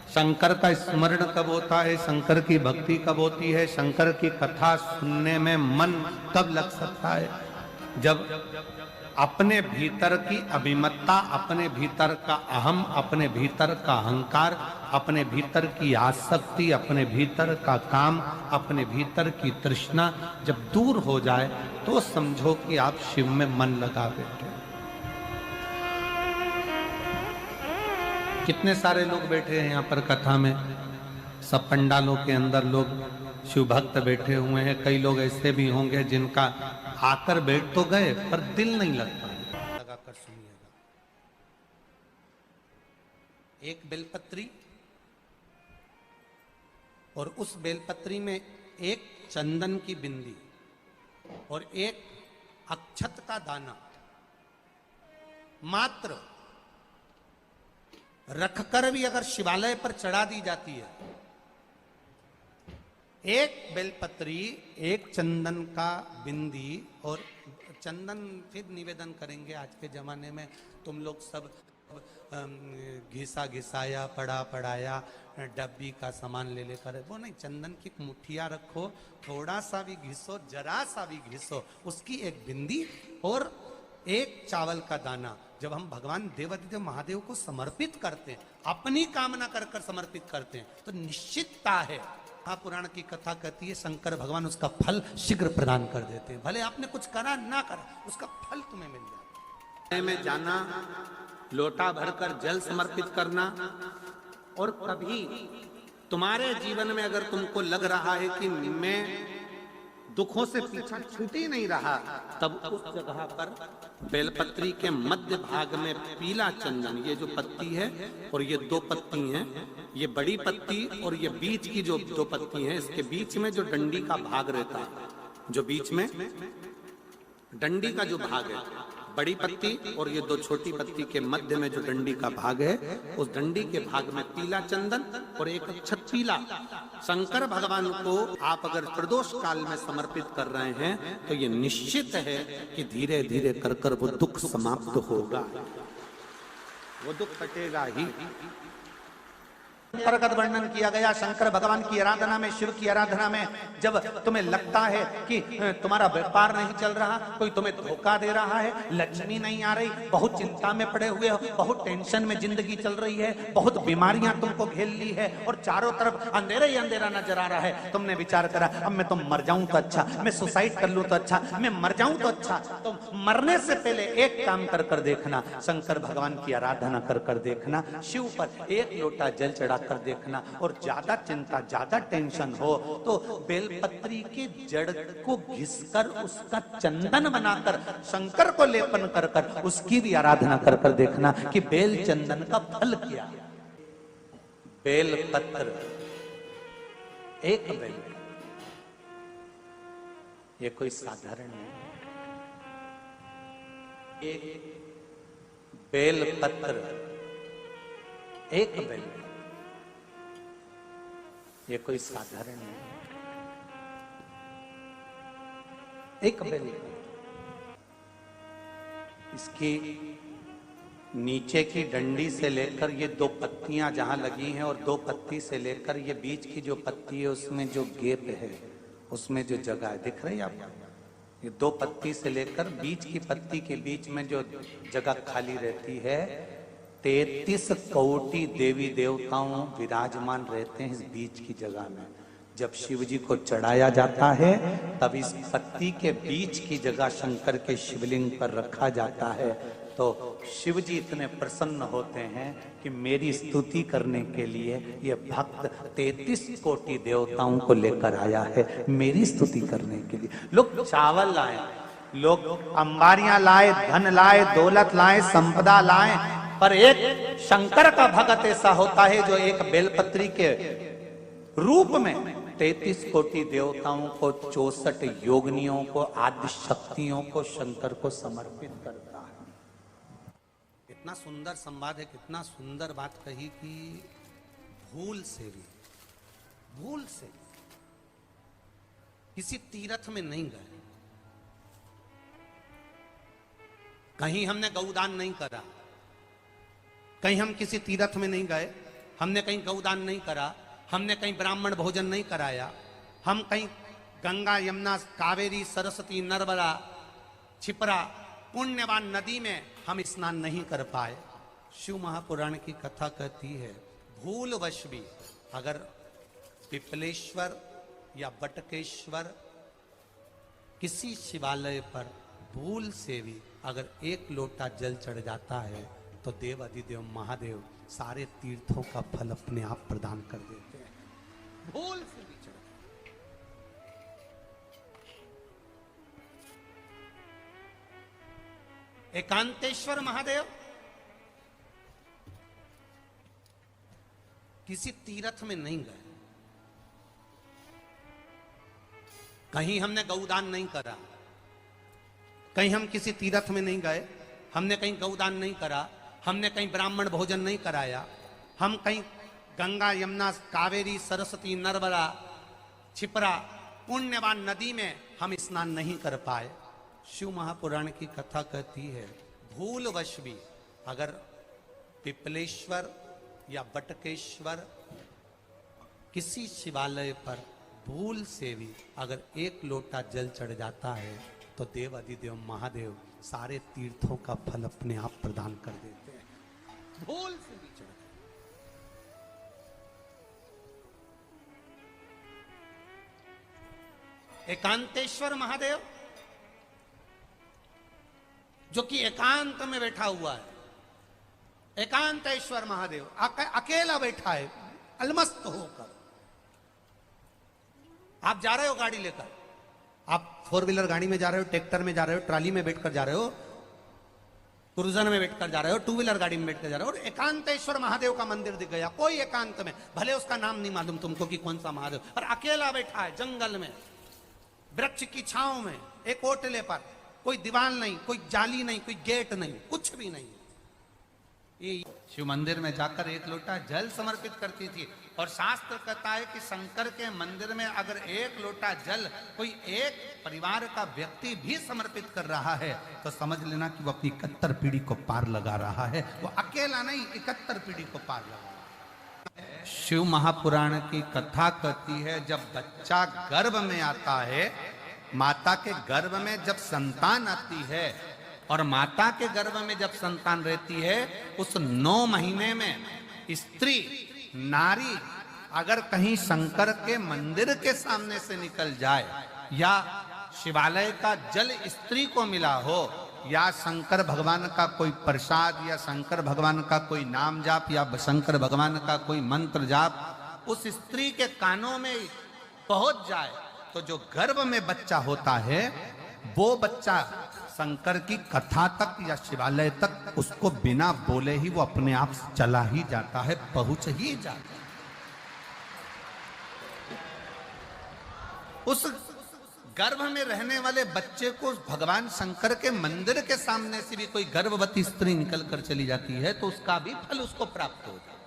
शंकर का स्मरण कब होता है? शंकर की भक्ति कब होती है? शंकर की कथा सुनने में मन कब लग सकता है? जब अपने भीतर की अभिमत्ता, अपने भीतर का अहम, अपने भीतर का अहंकार, अपने भीतर की आसक्ति, अपने भीतर का काम, अपने भीतर की तृष्णा जब दूर हो जाए तो समझो कि आप शिव में मन लगा बैठे। कितने सारे लोग बैठे हैं यहाँ पर कथा में, सब पंडालों के अंदर लोग शिव भक्त बैठे हुए हैं। कई लोग ऐसे भी होंगे जिनका आकर बैठ तो गए पर दिल नहीं लगता। लगाकर सुनिएगा। एक बेलपत्री और उस बेलपत्री में एक चंदन की बिंदी और एक अक्षत का दाना मात्र रखकर भी अगर शिवालय पर चढ़ा दी जाती है, एक बेलपत्री, एक चंदन का बिंदी और चंदन, फिर निवेदन करेंगे आज के जमाने में तुम लोग सब घिसा घिसाया, पड़ा पड़ाया, डब्बी का सामान ले लेकर, वो नहीं, चंदन की मुठिया रखो, थोड़ा सा भी घिसो, जरा सा भी घिसो, उसकी एक बिंदी और एक चावल का दाना जब हम भगवान देवादिदेव महादेव को समर्पित करते हैं, अपनी कामना कर कर समर्पित करते हैं, तो निश्चितता है, पुराण की कथा कहती है शंकर भगवान उसका फल शीघ्र प्रदान कर देते हैं। भले आपने कुछ करा ना करा, उसका फल तुम्हें मिल जाए। में जाना, लोटा भरकर जल समर्पित करना, और कभी तुम्हारे जीवन में अगर तुमको लग रहा है कि मैं दुखों से पीछा छूट ही नहीं रहा, तब उस जगह पर बेलपत्री के मध्य भाग में पीला चंदन, ये जो पत्ती है और ये दो पत्ती हैं, ये बड़ी पत्ती और ये बीच की जो दो पत्ती हैं, इसके बीच में जो डंडी का भाग रहता है, जो बीच में डंडी का जो भाग है, बड़ी पत्ती और ये दो छोटी पत्ती के मध्य में जो डंडी का भाग है, उस डंडी के भाग में पीला चंदन और एक अक्षत पीला, शंकर भगवान को आप अगर प्रदोष काल में समर्पित कर रहे हैं तो ये निश्चित है कि धीरे धीरे कर कर वो दुख समाप्त होगा, वो दुख कटेगा ही। प्रगत वर्णन किया गया शंकर भगवान की आराधना में, शिव की आराधना में, जब तुम्हें लगता है कि तुम्हारा व्यापार नहीं चल रहा, कोई तुम्हें धोखा दे रहा है, लक्ष्मी नहीं आ रही, बहुत चिंता में पड़े हुए हो, बहुत टेंशन में जिंदगी चल रही है, बहुत बीमारियां तुमको घेर ली है और चारों तरफ अंधेरा ही अंधेरा नजर आ रहा है, तुमने विचार करा अब मैं तो मर जाऊं तो अच्छा, मैं सुसाइड कर लूं तो अच्छा, मैं मर जाऊं तो अच्छा, तो मरने से पहले एक काम कर कर देखना, शंकर भगवान की आराधना कर कर देखना, शिव पर एक लोटा जल चढ़ा कर देखना, और ज्यादा चिंता, ज्यादा टेंशन हो तो बेलपत्री के जड़ को घिसकर उसका चंदन बनाकर शंकर को लेपन कर कर उसकी भी आराधना कर कर देखना कि बेल चंदन का फल क्या। बेलपत्र, एक बेल, ये कोई साधारण नहीं, एक बेलपत्र, एक बेल, ये कोई साधारण नहीं, एक बेल। इसकी नीचे की डंडी से लेकर ये दो पत्तियां जहां लगी हैं और दो पत्ती से लेकर ये बीच की जो पत्ती है उसमें जो गैप है, उसमें जो जगह है, दिख रही है आपको? ये दो पत्ती से लेकर बीच की पत्ती के बीच में जो जगह खाली रहती है, 33 कोटि देवी देवताओं विराजमान रहते हैं इस बीच की जगह में। जब शिव जी को चढ़ाया जाता है तब इस पत्ती के बीच की जगह शंकर के शिवलिंग पर रखा जाता है, तो शिव जी इतने प्रसन्न होते हैं कि मेरी स्तुति करने के लिए ये भक्त 33 कोटि देवताओं को लेकर आया है, मेरी स्तुति करने के लिए। लोग चावल लाए, लोग अंबारियां लाए, धन लाए, दौलत लाए, संपदा लाए, पर एक शंकर का भक्त ऐसा होता है जो एक बेलपत्री के रूप में 33 कोटि देवताओं को, 64 योगिनियों को, आदि शक्तियों को शंकर को समर्पित करता है। कितना सुंदर संवाद है, कितना सुंदर बात कही कि भूल से भी किसी तीर्थ में नहीं गए, कहीं हमने गौदान नहीं करा, कहीं हम किसी तीर्थ में नहीं गए, हमने कहीं गौदान नहीं करा, हमने कहीं ब्राह्मण भोजन नहीं कराया, हम कहीं गंगा यमुना कावेरी सरस्वती नर्मदा छिपरा पुण्यवान नदी में हम स्नान नहीं कर पाए। शिव महापुराण की कथा कहती है भूलवश भी अगर पिपलेश्वर या बटकेश्वर किसी शिवालय पर भूल से भी अगर एक लोटा जल चढ़ जाता है तो देव अधिदेव महादेव सारे तीर्थों का फल अपने आप प्रदान कर देते हैं। भूल से भी चढ़ एकांतेश्वर महादेव किसी तीर्थ में नहीं गए, कहीं हमने गौदान नहीं करा, कहीं हम किसी तीर्थ में नहीं गए, हमने कहीं गौदान नहीं करा, हमने कहीं ब्राह्मण भोजन नहीं कराया, हम कहीं गंगा यमुना कावेरी सरस्वती नर्मदा छिपरा पुण्यवान नदी में हम स्नान नहीं कर पाए। शिव महापुराण की कथा कहती है भूलवश भी अगर पिपलेश्वर या बटकेश्वर किसी शिवालय पर भूल से भी अगर एक लोटा जल चढ़ जाता है तो देव अधिदेव महादेव सारे तीर्थों का फल अपने आप प्रदान कर देते हैं। भूल से भी चढ़ एकांतेश्वर महादेव जो कि एकांत में बैठा हुआ है, एकांतेश्वर महादेव अकेला बैठा है अलमस्त होकर। आप जा रहे हो गाड़ी लेकर, आप 4 व्हीलर गाड़ी में जा रहे हो, ट्रैक्टर में जा रहे हो, ट्राली में बैठकर जा रहे हो, क्रूजर में बैठकर जा रहे हो, 2 व्हीलर गाड़ी में बैठकर जा रहे हो और एकांतेश्वर महादेव का मंदिर दिख गया, कोई एकांत में, भले उसका नाम नहीं मालूम तुमको कि कौन सा महादेव, और अकेला बैठा है जंगल में वृक्ष की छांव में एक ओटले पर, कोई दीवार नहीं, कोई जाली नहीं, कोई गेट नहीं, कुछ भी नहीं। ये शिव मंदिर में जाकर एक लोटा जल समर्पित करती थी और शास्त्र कहता है कि शंकर के मंदिर में अगर एक लोटा जल कोई एक परिवार का व्यक्ति भी समर्पित कर रहा है तो समझ लेना कि वो अपनी 71 पीढ़ी को पार लगा रहा है। वो अकेला नहीं, 71 पीढ़ी को पार लगा रहा है। शिव महापुराण की कथा कहती है जब बच्चा गर्भ में आता है, माता के गर्भ में जब संतान आती है और माता के गर्भ में जब संतान रहती है, उस 9 महीने में स्त्री नारी अगर कहीं शंकर के मंदिर के सामने से निकल जाए या शिवालय का जल स्त्री को मिला हो या शंकर भगवान का कोई प्रसाद या शंकर भगवान का कोई नाम जाप या शंकर भगवान का कोई मंत्र जाप उस स्त्री के कानों में पहुंच जाए तो जो गर्भ में बच्चा होता है वो बच्चा शंकर की कथा तक या शिवालय तक उसको बिना बोले ही वो अपने आप चला ही जाता है, पहुंच ही जाता है। उस गर्भ में रहने वाले बच्चे को भगवान शंकर के मंदिर के सामने से भी कोई गर्भवती स्त्री निकल कर चली जाती है तो उसका भी फल उसको प्राप्त हो जाता है,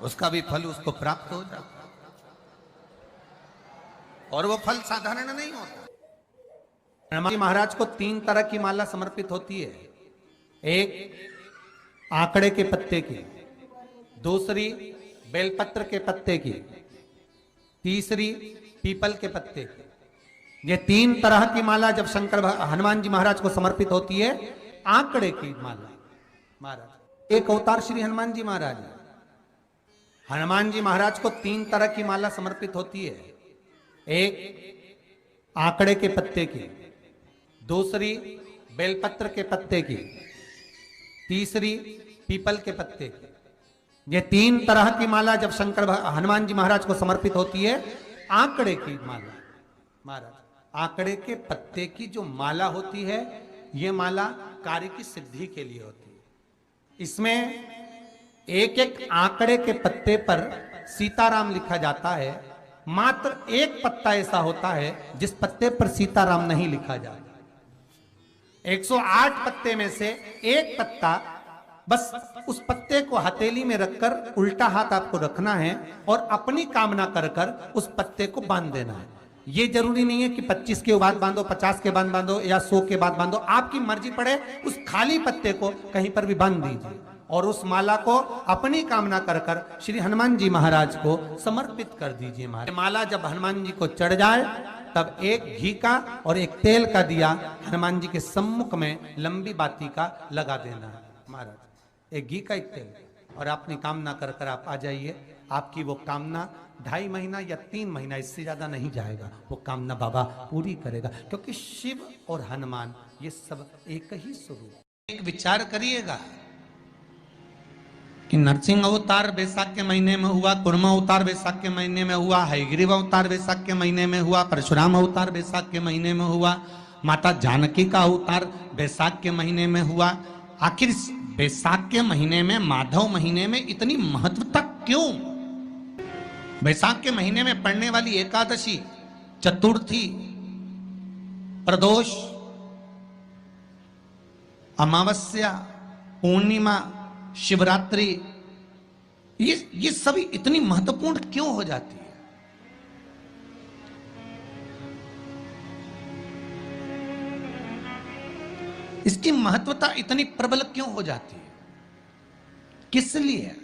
उसका भी फल उसको प्राप्त हो जाता है। और वो फल साधारण नहीं होता। हनुमान जी महाराज को 3 तरह की माला समर्पित होती है, एक आंकड़े के पत्ते की, दूसरी बेलपत्र के पत्ते की, तीसरी पीपल के पत्ते की। ये 3 तरह की माला जब हनुमान जी महाराज को समर्पित होती है, आंकड़े की माला महाराज एक अवतार श्री हनुमान जी महाराज है। हनुमान जी महाराज को 3 तरह की माला समर्पित होती है, एक आंकड़े के पत्ते की, दूसरी बेलपत्र के पत्ते की, तीसरी पीपल के पत्ते की। ये 3 तरह की माला जब हनुमान जी महाराज को समर्पित होती है, आंकड़े की माला महाराज आंकड़े के पत्ते की जो माला होती है ये माला कार्य की सिद्धि के लिए होती है। इसमें एक एक आंकड़े के पत्ते पर सीताराम लिखा जाता है, मात्र एक पत्ता ऐसा होता है जिस पत्ते पर सीताराम नहीं लिखा जाता। 108 पत्ते में से एक पत्ता, बस उस पत्ते को हथेली में रखकर उल्टा हाथ आपको रखना है और अपनी कामना कर कर उस पत्ते को बांध देना है। ये जरूरी नहीं है कि 25 के बाद बांधो, 50 के बाद बांधो या 100 के बाद बांधो, आपकी मर्जी पड़े। उस खाली पत्ते को कहीं पर भी बांध दीजिए और उस माला को अपनी कामना कर कर श्री हनुमान जी महाराज को समर्पित कर दीजिए। माला जब हनुमान जी को चढ़ जाए तब एक घी का और एक तेल का दिया हनुमान जी के सम्मुख में लंबी बाती का लगा देना है महाराज, एक घी का एक तेल, और अपनी कामना कर कर आप आ जाइए। आपकी वो कामना 2.5 महीना या 3 महीना, इससे ज्यादा नहीं जाएगा, वो कामना बाबा पूरी करेगा, क्योंकि शिव और हनुमान ये सब एक ही स्वरूप। एक विचार करिएगा कि नरसिंह अवतार बैसाख के महीने में हुआ, कुर्मा अवतार बैसाख के महीने में हुआ, हयग्रीव अवतार बैसाख के महीने में हुआ, परशुराम अवतार बैसाख के महीने में हुआ, माता जानकी का अवतार बैसाख के महीने में हुआ। आखिर बैसाख के महीने में, माधव महीने में इतनी महत्वता क्यों? बैसाख के महीने में पड़ने वाली एकादशी, चतुर्थी, प्रदोष, अमावस्या, पूर्णिमा, शिवरात्रि, ये सभी इतनी महत्वपूर्ण क्यों हो जाती है? इसकी महत्वता इतनी प्रबल क्यों हो जाती है? किस लिए?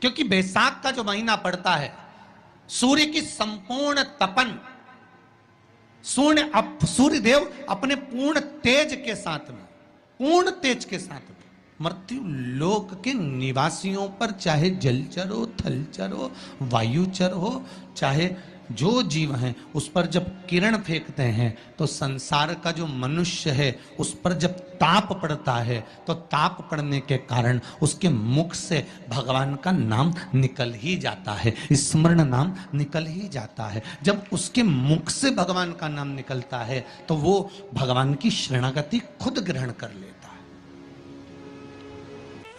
क्योंकि बैसाख का जो महीना पड़ता है, सूर्य की संपूर्ण तपन, सूर्य देव अपने पूर्ण तेज के साथ में, पूर्ण तेज के साथ में मृत्यु लोक के निवासियों पर, चाहे जलचर हो, थलचर हो, वायुचर हो, चाहे जो जीव हैं, उस पर जब किरण फेंकते हैं तो संसार का जो मनुष्य है उस पर जब ताप पड़ता है तो ताप पड़ने के कारण उसके मुख से भगवान का नाम निकल ही जाता है, स्मरण नाम निकल ही जाता है। जब उसके मुख से भगवान का नाम निकलता है तो वो भगवान की शरणागति खुद ग्रहण कर लेता है।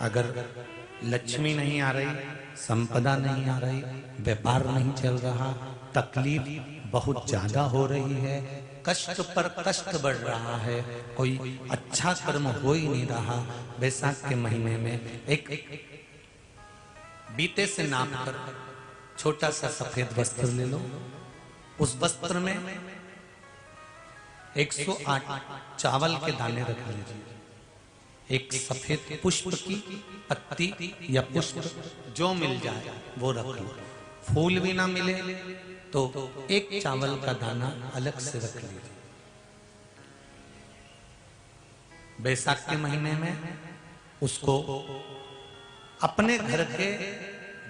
अगर लक्ष्मी नहीं आ रही, संपदा नहीं आ रही, व्यापार नहीं चल रहा, तकलीफ बहुत ज्यादा हो रही है, कष्ट पर कष्ट बढ़ रहा है, कोई अच्छा कर्म हो ही नहीं रहा, बैसाख के महीने में एक बीते से नाप कर छोटा सा सफेद वस्त्र ले लो, उस वस्त्र में 108 चावल के दाने रख लीजिए, एक सफेद पुष्प की पत्ती या पुष्प जो मिल जाए वो रख लो, फूल भी ना मिले तो एक चावल का दाना अलग से रख लीजिए। बैसाख के महीने में उसको अपने घर के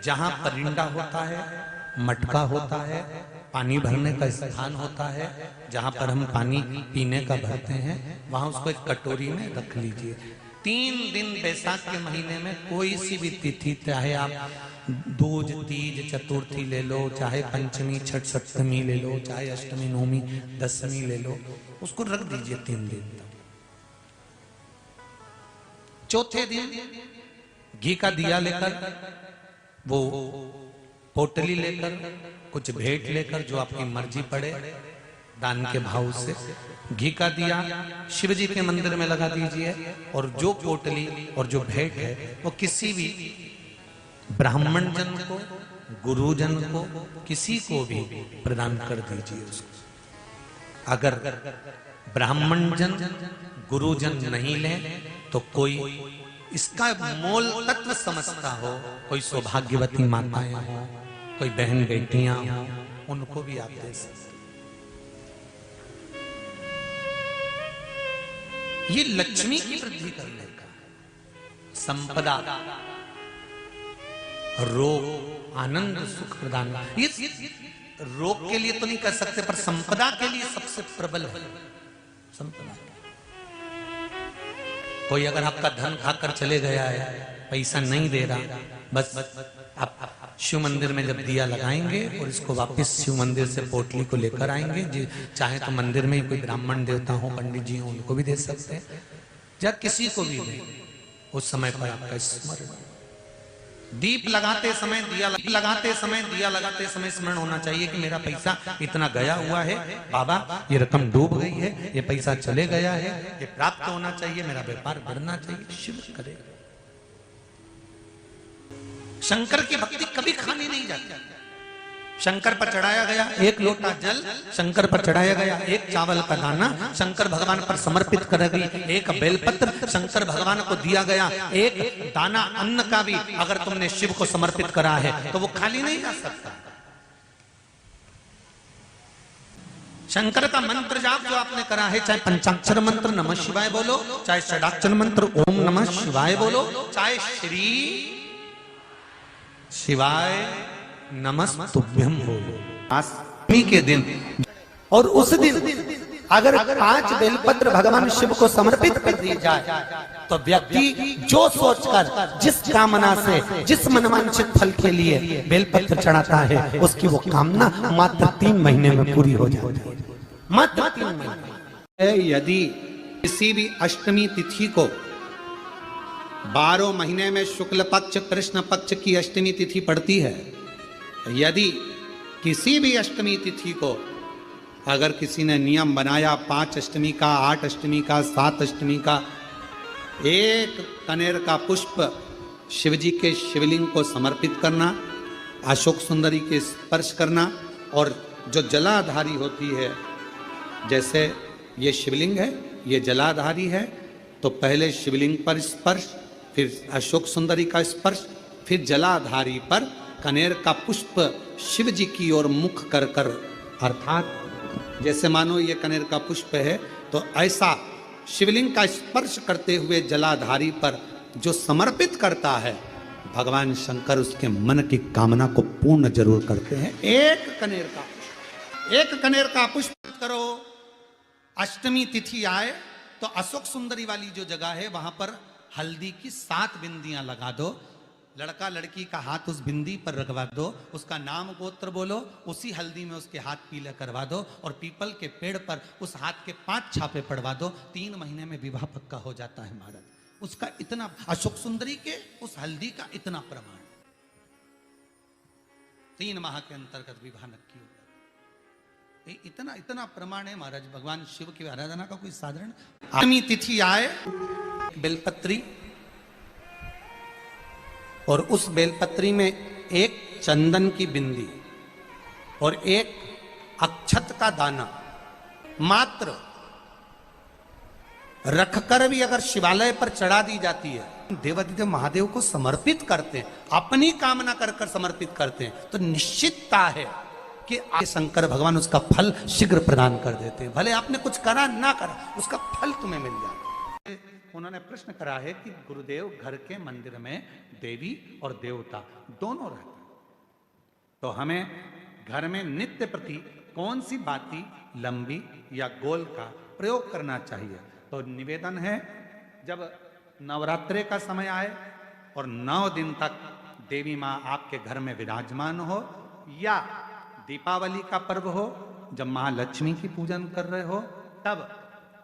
जहां परिंदा होता है, मटका होता है, पानी भरने का स्थान होता है, जहां पर हम पानी पीने का भरते हैं, वहां उसको एक कटोरी में रख लीजिए। 3 दिन बैसाख के महीने में कोई सी भी तिथि, चाहे आप दूज, तीज, चतुर्थी ले लो, चाहे पंचमी, छठ, सप्तमी ले लो, चाहे अष्टमी, नवमी, दशमी ले लो, उसको रख दीजिए 3 दिन तक। चौथे दिन घी का दिया लेकर, वो पोटली लेकर, कुछ भेंट लेकर, जो आपकी मर्जी पड़े, दान के भाव से घी का दिया शिव जी के मंदिर में लगा दीजिए, और जो पोटली और जो भेंट है वो किसी भी ब्राह्मण जन को, गुरुजन को, किसी को भी प्रदान कर दीजिए उसको। अगर ब्राह्मण जन, गुरुजन नहीं ले तो कोई इसका मोल तत्व समझता हो, कोई सौभाग्यवती माताएं हो, कोई बहन बेटियां हो, उनको भी आप दे सकते। ये लक्ष्मी की वृद्धि करने का, संपदा, रोग, आनंद, सुख प्रदान, ये रोग के लिए तो नहीं कर सकते, पर संपदा के लिए सबसे प्रबल है संपदा। कोई अगर आपका धन खाकर चले गया है, पैसा नहीं दे रहा, बस आप शिव मंदिर में जब दिया लगाएंगे और इसको वापस शिव मंदिर से पोटली को लेकर आएंगे, चाहे तो मंदिर में कोई ब्राह्मण देवता हो, पंडित जी हो, उनको भी दे सकते हैं, या किसी को भी दें, उस समय पर आपका स्मरण। दीप लगाते समय दिया लगाते समय स्मरण होना चाहिए कि मेरा पैसा इतना गया हुआ है, बाबा ये रकम डूब गई है, ये पैसा चले गया है, ये प्राप्त होना चाहिए, मेरा व्यापार बढ़ना चाहिए। शिव करेगा। शंकर की भक्ति कभी खाली नहीं जाती। शंकर पर चढ़ाया गया एक लोटा जल, शंकर पर चढ़ाया गया एक चावल का दाना, शंकर भगवान पर समर्पित कर गई एक बेलपत्र, शंकर भगवान को दिया गया एक दाना अन्न का भी अगर तुमने शिव को समर्पित करा है तो वो खाली नहीं जा सकता। शंकर का मंत्र जाप जो आपने करा है, चाहे पंचाक्षर मंत्र नमः शिवाय बोलो, चाहे षडाक्षर मंत्र ओम नमः शिवाय बोलो, चाहे श्री शिवाय नमस्तुभ्यम बोलो, अष्टमी के दिन और उस दिन अगर 5 बेलपत्र भगवान शिव को समर्पित कर दी जाए तो व्यक्ति जो सोचकर जिस कामना से जिस मनवांछित फल के लिए बेलपत्र चढ़ाता है उसकी वो कामना मात्र 3 महीने में पूरी हो जाती है। मात्र 3 महीने। यदि किसी भी अष्टमी तिथि को 12 महीने में शुक्ल पक्ष कृष्ण पक्ष की अष्टमी तिथि पड़ती है, यदि किसी भी अष्टमी तिथि को अगर किसी ने नियम बनाया 5 अष्टमी का, 8 अष्टमी का, 7 अष्टमी का, एक कनेर का पुष्प शिवजी के शिवलिंग को समर्पित करना, अशोक सुंदरी के स्पर्श करना, और जो जलाधारी होती है, जैसे ये शिवलिंग है, ये जलाधारी है, तो पहले शिवलिंग पर स्पर्श, फिर अशोक सुंदरी का स्पर्श, फिर जलाधारी पर कनेर का पुष्प शिव जी की ओर मुख कर कर, अर्थात जैसे मानो ये कनेर का पुष्प है तो ऐसा शिवलिंग का स्पर्श करते हुए जलाधारी पर जो समर्पित करता है, भगवान शंकर उसके मन की कामना को पूर्ण जरूर करते हैं। एक कनेर का पुष्प करो, अष्टमी तिथि आए तो अशोक सुंदरी वाली जो जगह है वहां पर हल्दी की 7 बिंदियां लगा दो, लड़का लड़की का हाथ उस बिंदी पर रखवा दो, उसका नाम गोत्र बोलो, उसी हल्दी में उसके हाथ पीले करवा दो, और पीपल के पेड़ पर उस हाथ के 5 छापे पड़वा दो। 3 महीने में विवाह पक्का हो जाता है महाराज। उसका इतना, अशोक सुंदरी के उस हल्दी का इतना प्रमाण, 3 माह के अंतर्गत विवाह नक्की हो जाता है। इतना इतना प्रमाण है महाराज। भगवान शिव की आराधना का कोई साधारण। अष्टमी तिथि आए, बेलपत्री, और उस बेलपत्री में एक चंदन की बिंदी और एक अक्षत का दाना मात्र रखकर भी अगर शिवालय पर चढ़ा दी जाती है, देवादिदेव महादेव को समर्पित करते हैं, अपनी कामना कर कर समर्पित करते हैं, तो निश्चितता है कि शंकर भगवान उसका फल शीघ्र प्रदान कर देते हैं। भले आपने कुछ करा ना करा, उसका फल तुम्हें मिल जाता है। उन्होंने प्रश्न करा है कि गुरुदेव घर के मंदिर में देवी और देवता दोनों रहते हैं, तो हमें घर में नित्य प्रति कौन सी बाती लंबी या गोल का प्रयोग करना चाहिए? तो निवेदन है, जब नवरात्रे का समय आए और 9 दिन तक देवी माँ आपके घर में विराजमान हो, या दीपावली का पर्व हो जब महालक्ष्मी की पूजन कर रहे हो, तब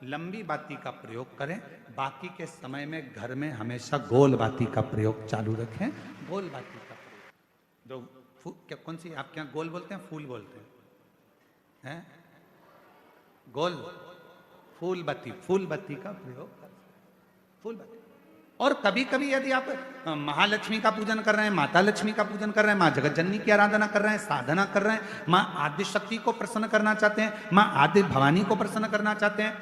लंबी बाती का प्रयोग करें। बाकी के समय में घर में हमेशा गोल बाती का प्रयोग चालू रखें। गोल बाती का प्रयोग, जो क्या कौन सी आपके यहाँ गोल बोलते हैं, फूल बोलते हैं, गोल फूल बत्ती का प्रयोग करें। फूल बत्ती। और कभी कभी यदि आप महालक्ष्मी का पूजन कर रहे हैं, माता लक्ष्मी का पूजन कर रहे हैं, माँ जगत जननी की आराधना कर रहे हैं, साधना कर रहे हैं, माँ आदि शक्ति को प्रसन्न करना चाहते हैं, माँ आदि भवानी को प्रसन्न करना चाहते हैं,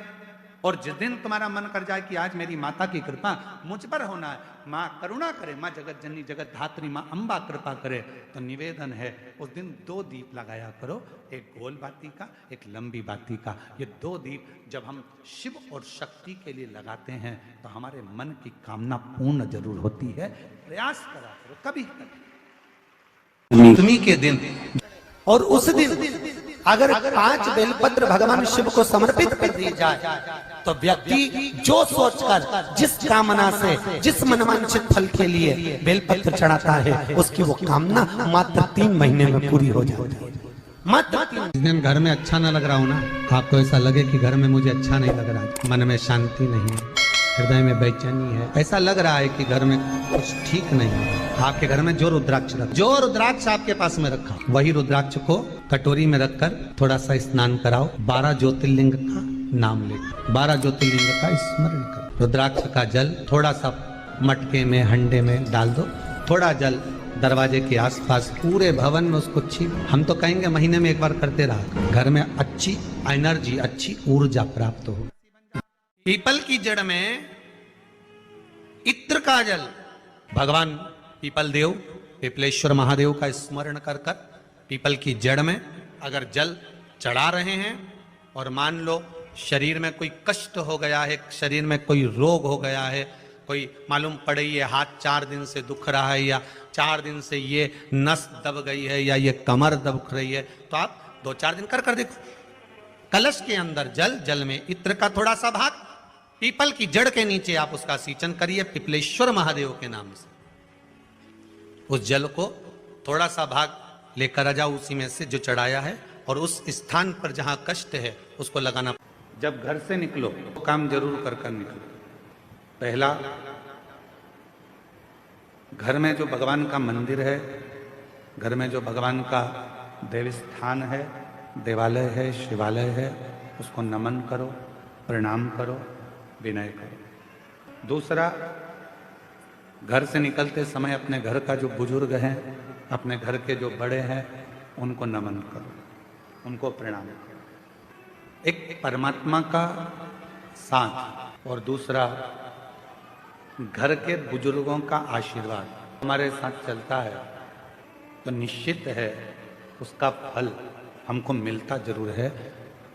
और जिस दिन तुम्हारा मन कर जाए कि आज मेरी माता की कृपा मुझ पर होना है, माँ करुणा करे, माँ जगत जननी जगत धात्री माँ अम्बा कृपा करे, तो निवेदन है उस दिन 2 दीप लगाया करो, एक गोल बाती का, एक लंबी बाती का। ये 2 दीप जब हम शिव और शक्ति के लिए लगाते हैं तो हमारे मन की कामना पूर्ण जरूर होती है। प्रयास करा करो कभी अष्टमी के दिन, और उस दिन अगर 5 बेलपत्र भगवान शिव को समर्पित कर दी जाए तो व्यक्ति जो सोचकर जिस कामना से जिस मनवांछित फल के लिए बेलपत्र चढ़ाता है उसकी वो कामना मात्र 3 महीने में पूरी हो जाती है। मात्र 3 दिन घर में अच्छा ना लग रहा हो ना, आपको ऐसा लगे कि घर में मुझे अच्छा नहीं लग रहा, मन में शांति नहीं है, हृदय में बेचैनी है, ऐसा लग रहा है कि घर में कुछ ठीक नहीं है, आपके घर में जो रुद्राक्ष आपके पास में रखा, वही रुद्राक्ष को कटोरी में रखकर थोड़ा सा स्नान कराओ, 12 ज्योतिर्लिंग का नाम ले, 12 ज्योतिर्लिंग का स्मरण करो। रुद्राक्ष का जल थोड़ा सा मटके में, हंडे में डाल दो, थोड़ा जल दरवाजे के आसपास पूरे भवन में उसको छीप, हम तो कहेंगे महीने में एक बार करते रहा, घर में अच्छी एनर्जी, अच्छी ऊर्जा प्राप्त हो। पीपल की जड़ में इत्र का जल, भगवान पीपल देव, पीपलेश्वर महादेव का स्मरण कर कर पीपल की जड़ में अगर जल चढ़ा रहे हैं और मान लो शरीर में कोई कष्ट हो गया है, शरीर में कोई रोग हो गया है, कोई मालूम पड़े ये हाथ 4 दिन से दुख रहा है, या 4 दिन से ये नस दब गई है, या ये कमर दब रही है, तो आप 2-4 दिन कर देखो। कलश के अंदर जल में इत्र का थोड़ा सा भाग, पीपल की जड़ के नीचे आप उसका सिंचन करिए पीपलेश्वर महादेव के नाम से। उस जल को थोड़ा सा भाग लेकर आ जाओ उसी में से जो चढ़ाया है, और उस स्थान पर जहां कष्ट है उसको लगाना। जब घर से निकलो तो काम जरूर कर निकलो। पहला, घर में जो भगवान का मंदिर है, घर में जो भगवान का देव स्थान है, देवालय है, शिवालय है, उसको नमन करो, प्रणाम करो, विनय करो। दूसरा, घर से निकलते समय अपने घर का जो बुजुर्ग हैं, अपने घर के जो बड़े हैं, उनको नमन करो, उनको प्रणाम करो। एक परमात्मा का साथ, और दूसरा घर के बुजुर्गों का आशीर्वाद हमारे साथ चलता है तो निश्चित है उसका फल हमको मिलता जरूर है।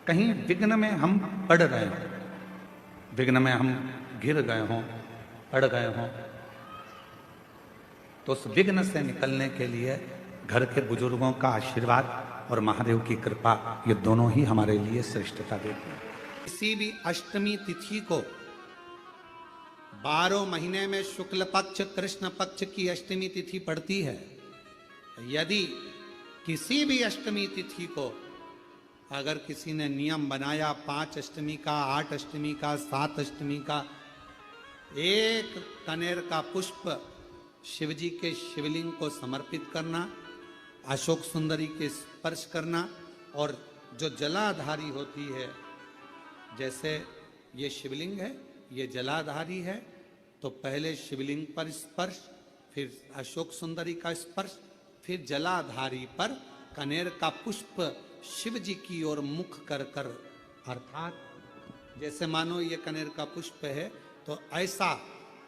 कहीं विघ्न में हम पड़ रहे हों, विघ्न में हम गिर गए हों, पड़ गए हों, तो उस विघ्न से निकलने के लिए घर के बुजुर्गों का आशीर्वाद और महादेव की कृपा, ये दोनों ही हमारे लिए श्रेष्ठता देते हैं। किसी भी अष्टमी तिथि को 12 महीने में शुक्ल पक्ष कृष्ण पक्ष की अष्टमी तिथि पड़ती है। यदि किसी भी अष्टमी तिथि को अगर किसी ने नियम बनाया 5 अष्टमी का, 8 अष्टमी का, 7 अष्टमी का, एक कनेर का पुष्प शिवजी के शिवलिंग को समर्पित करना, अशोक सुंदरी के स्पर्श करना, और जो जलाधारी होती है, जैसे ये शिवलिंग है, ये जलाधारी है, तो पहले शिवलिंग पर स्पर्श, फिर अशोक सुंदरी का स्पर्श, फिर जलाधारी पर कनेर का पुष्प शिव जी की ओर मुख कर कर, अर्थात जैसे मानो ये कनेर का पुष्प है, तो ऐसा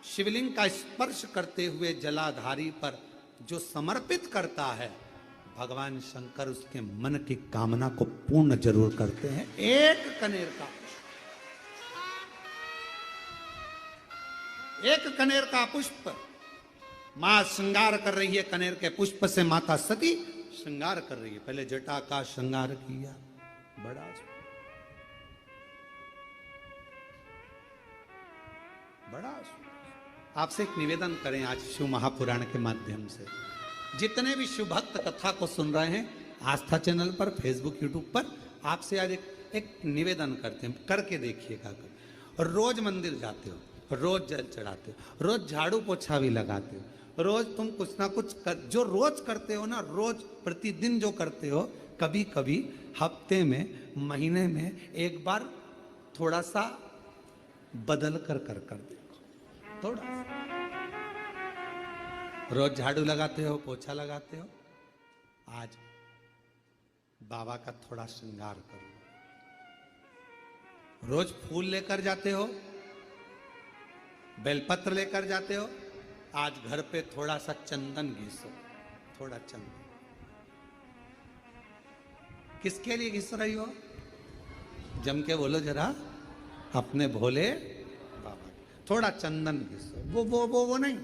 शिवलिंग का स्पर्श करते हुए जलाधारी पर जो समर्पित करता है, भगवान शंकर उसके मन की कामना को पूर्ण जरूर करते हैं। एक कनेर का पुष्प, एक कनेर का पुष्प, मां श्रृंगार कर रही है कनेर के पुष्प से, माता सती श्रृंगार कर रही है, पहले जटा का श्रृंगार किया, बड़ा बड़ा। आपसे एक निवेदन करें आज शिव महापुराण के माध्यम से, जितने भी शिव भक्त कथा को सुन रहे हैं आस्था चैनल पर, फेसबुक, यूट्यूब पर, आपसे आज एक निवेदन करते हैं, करके देखिएगा। रोज मंदिर जाते हो, रोज जल चढ़ाते हो, रोज झाड़ू पोछा भी लगाते हो, रोज तुम कुछ ना कुछ जो रोज करते हो ना, रोज प्रतिदिन जो करते हो, कभी कभी हफ्ते में, महीने में एक बार थोड़ा सा बदल कर देखो, थोड़ा सा। रोज झाड़ू लगाते हो, पोछा लगाते हो, आज बाबा का थोड़ा श्रृंगार करो। रोज फूल लेकर जाते हो, बेलपत्र लेकर जाते हो, आज घर पे थोड़ा सा चंदन घिसो, थोड़ा चंदन। किसके लिए घिस रही हो? जम के बोलो जरा, अपने भोले बाबा। थोड़ा चंदन घिसो, वो नहीं,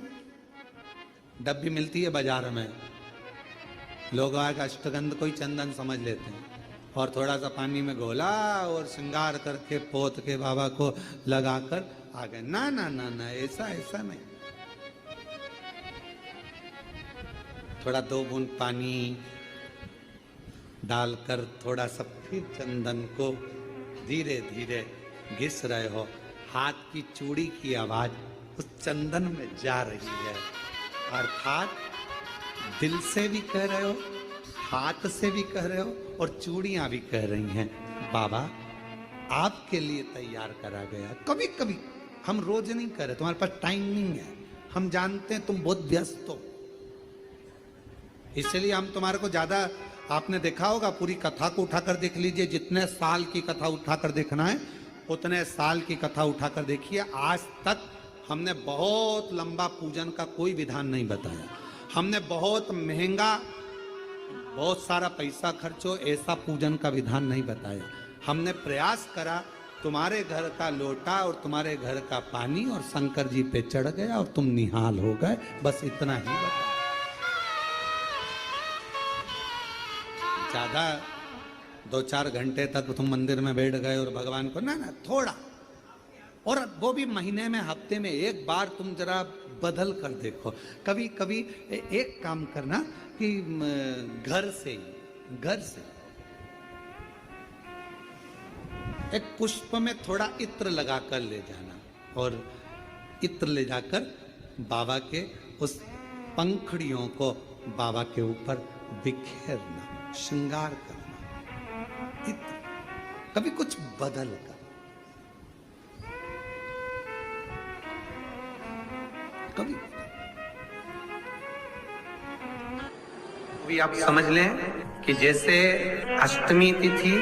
डब्बी मिलती है बाजार में, लोग आग अष्टगंध कोई चंदन समझ लेते हैं, और थोड़ा सा पानी में घोला और श्रृंगार करके पोत के बाबा को लगाकर आ गए। ना ना ना ना, ऐसा नहीं। थोड़ा 2 बूंद पानी डालकर थोड़ा सा फिर चंदन को धीरे धीरे घिस रहे हो, हाथ की चूड़ी की आवाज उस चंदन में जा रही है। अर्थात दिल से भी कह रहे हो, हाथ से भी कह रहे हो और चूड़ियां भी कह रही हैं, बाबा आपके लिए तैयार करा गया। कभी कभी हम रोज नहीं कर रहे, तुम्हारे पास टाइम नहीं है, हम जानते हैं तुम बहुत व्यस्त हो, इसलिए हम तुम्हारे को ज्यादा, आपने देखा होगा पूरी कथा को उठाकर देख लीजिए, जितने साल की कथा उठाकर देखना है उतने साल की कथा उठाकर देखिए। आज तक हमने बहुत लंबा पूजन का कोई विधान नहीं बताया, हमने बहुत महंगा, बहुत सारा पैसा खर्चो ऐसा पूजन का विधान नहीं बताया। हमने प्रयास करा तुम्हारे घर का लोटा और तुम्हारे घर का पानी और शंकर जी पे चढ़ गया और तुम निहाल हो गए, बस इतना ही बताया। ज्यादा 2-4 घंटे तक तुम मंदिर में बैठ गए और भगवान को ना थोड़ा, और वो भी महीने में हफ्ते में एक बार तुम जरा बदल कर देखो। कभी कभी एक काम करना कि घर से एक पुष्प में थोड़ा इत्र लगा कर ले जाना और इत्र ले जाकर बाबा के उस पंखड़ियों को बाबा के ऊपर बिखेरना, श्रृंगार करना, इत्र, कभी कुछ बदल कर। कभी आप समझ लें कि जैसे अष्टमी तिथि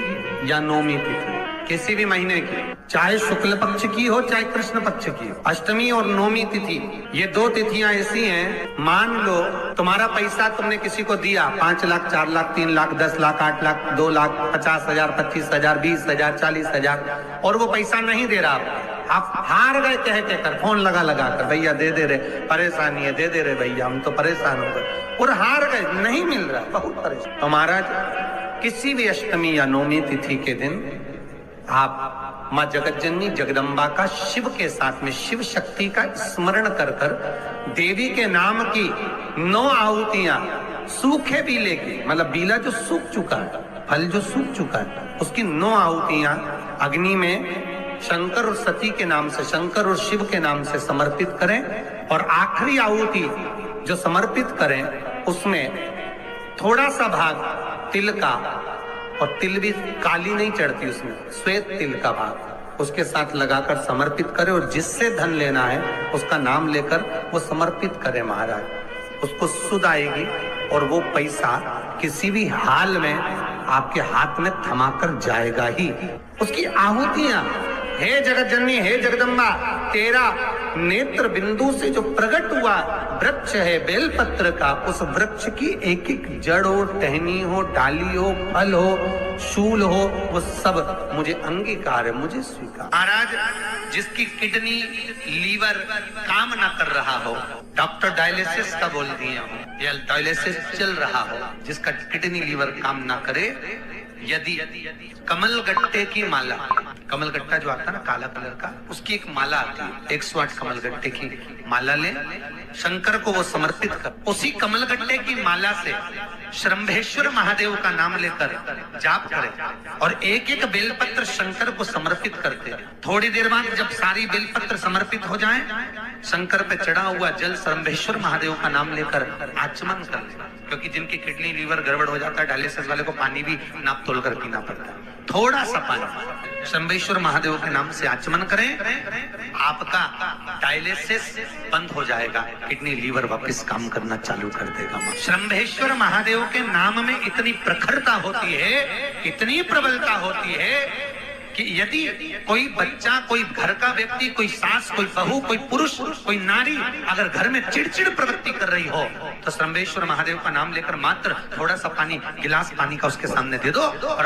या नवमी तिथि किसी भी महीने की, चाहे शुक्ल पक्ष की हो चाहे कृष्ण पक्ष की हो, अष्टमी और नवमी तिथि ये 2 तिथियां ऐसी हैं, मान लो तुम्हारा पैसा तुमने किसी को दिया 5 लाख 4 लाख 3 लाख 10 लाख 8 लाख 2 लाख 50,000 25,000 20,000 40,000 और वो पैसा नहीं दे रहा, आप हार गए कहकर फोन लगा कर, भैया दे दे रहे, परेशानी है, दे दे रहे भैया, हम तो परेशान हो गए और हार गए, नहीं मिल रहा, बहुत परेशान। तो महाराज किसी भी अष्टमी या नवमी तिथि के दिन आप माँ जगतजननी जगदम्बा का शिव के साथ में शिव शक्ति का स्मरण कर देवी के नाम की 9 आहुतियां सूखे बीले की, मतलब बीला जो सूख चुका है, फल जो सूख चुका है, उसकी 9 आहुतियां अग्नि में शंकर और सती के नाम से, शंकर और शिव के नाम से समर्पित करें और आखिरी आहुति जो समर्पित करें उसमें थोड़ा सा भाग तिल का, और तिल भी काली नहीं चढ़ती उसमें, श्वेत तिल का भाग उसके साथ लगाकर समर्पित करें और जिससे धन लेना है उसका नाम लेकर वो समर्पित करें महाराज, उसको सुध आएगी और वो पैसा किसी भी हाल में आपके हाथ में थमाकर जाएगा ही। उसकी आहुतियां, हे जगतजननी हे जगदम्बा, तेरा नेत्र बिंदु से जो प्रकट हुआ वृक्ष है बेलपत्र का, उस वृक्ष की एक एक जड़ हो, टहनी हो, डाली हो, फल हो, शूल हो, वो सब मुझे अंगीकार है, मुझे स्वीकार। महाराज जिसकी किडनी लीवर काम ना कर रहा हो, डॉक्टर डायलिसिस का बोल दिए हो या डायलिसिस चल रहा हो, जिसका किडनी लीवर काम ना करे, यदि कमल गट्टे की माला, कमल गट्टा जो आता है ना काला कलर का, उसकी एक माला आती है, 108 कमल गट्टे की माला ले, शंकर को वो समर्पित कर, उसी कमल गट्टे की माला से श्रंभेश्वर महादेव का नाम लेकर जाप करें और एक एक बेलपत्र शंकर को समर्पित करते। थोड़ी देर बाद जब सारी बेलपत्र समर्पित हो जाएं, शंकर पे चढ़ा हुआ जल श्रंभेश्वर महादेव का नाम लेकर आचमन कर लें, क्योंकि जिनकी किडनी लीवर गड़बड़ हो जाता है डायलिसिस वाले को पानी भी नाप तोल कर पीना पड़ता है, थोड़ा सा पानी शंभेश्वर महादेव के नाम से आचमन करें, आपका डायलिसिस बंद हो जाएगा, किडनी लीवर वापस काम करना चालू कर देगा। शंभेश्वर महादेव के नाम में इतनी प्रखरता होती है, इतनी प्रबलता होती है कि यदि कोई बच्चा, कोई घर का व्यक्ति, कोई सास, कोई बहू, कोई पुरुष, कोई नारी अगर घर में चिड़चिड़ प्रवृत्ति कर रही हो तो शंभेश्वर महादेव का नाम लेकर मात्र थोड़ा सा पानी, गिलास पानी का उसके सामने दे दो और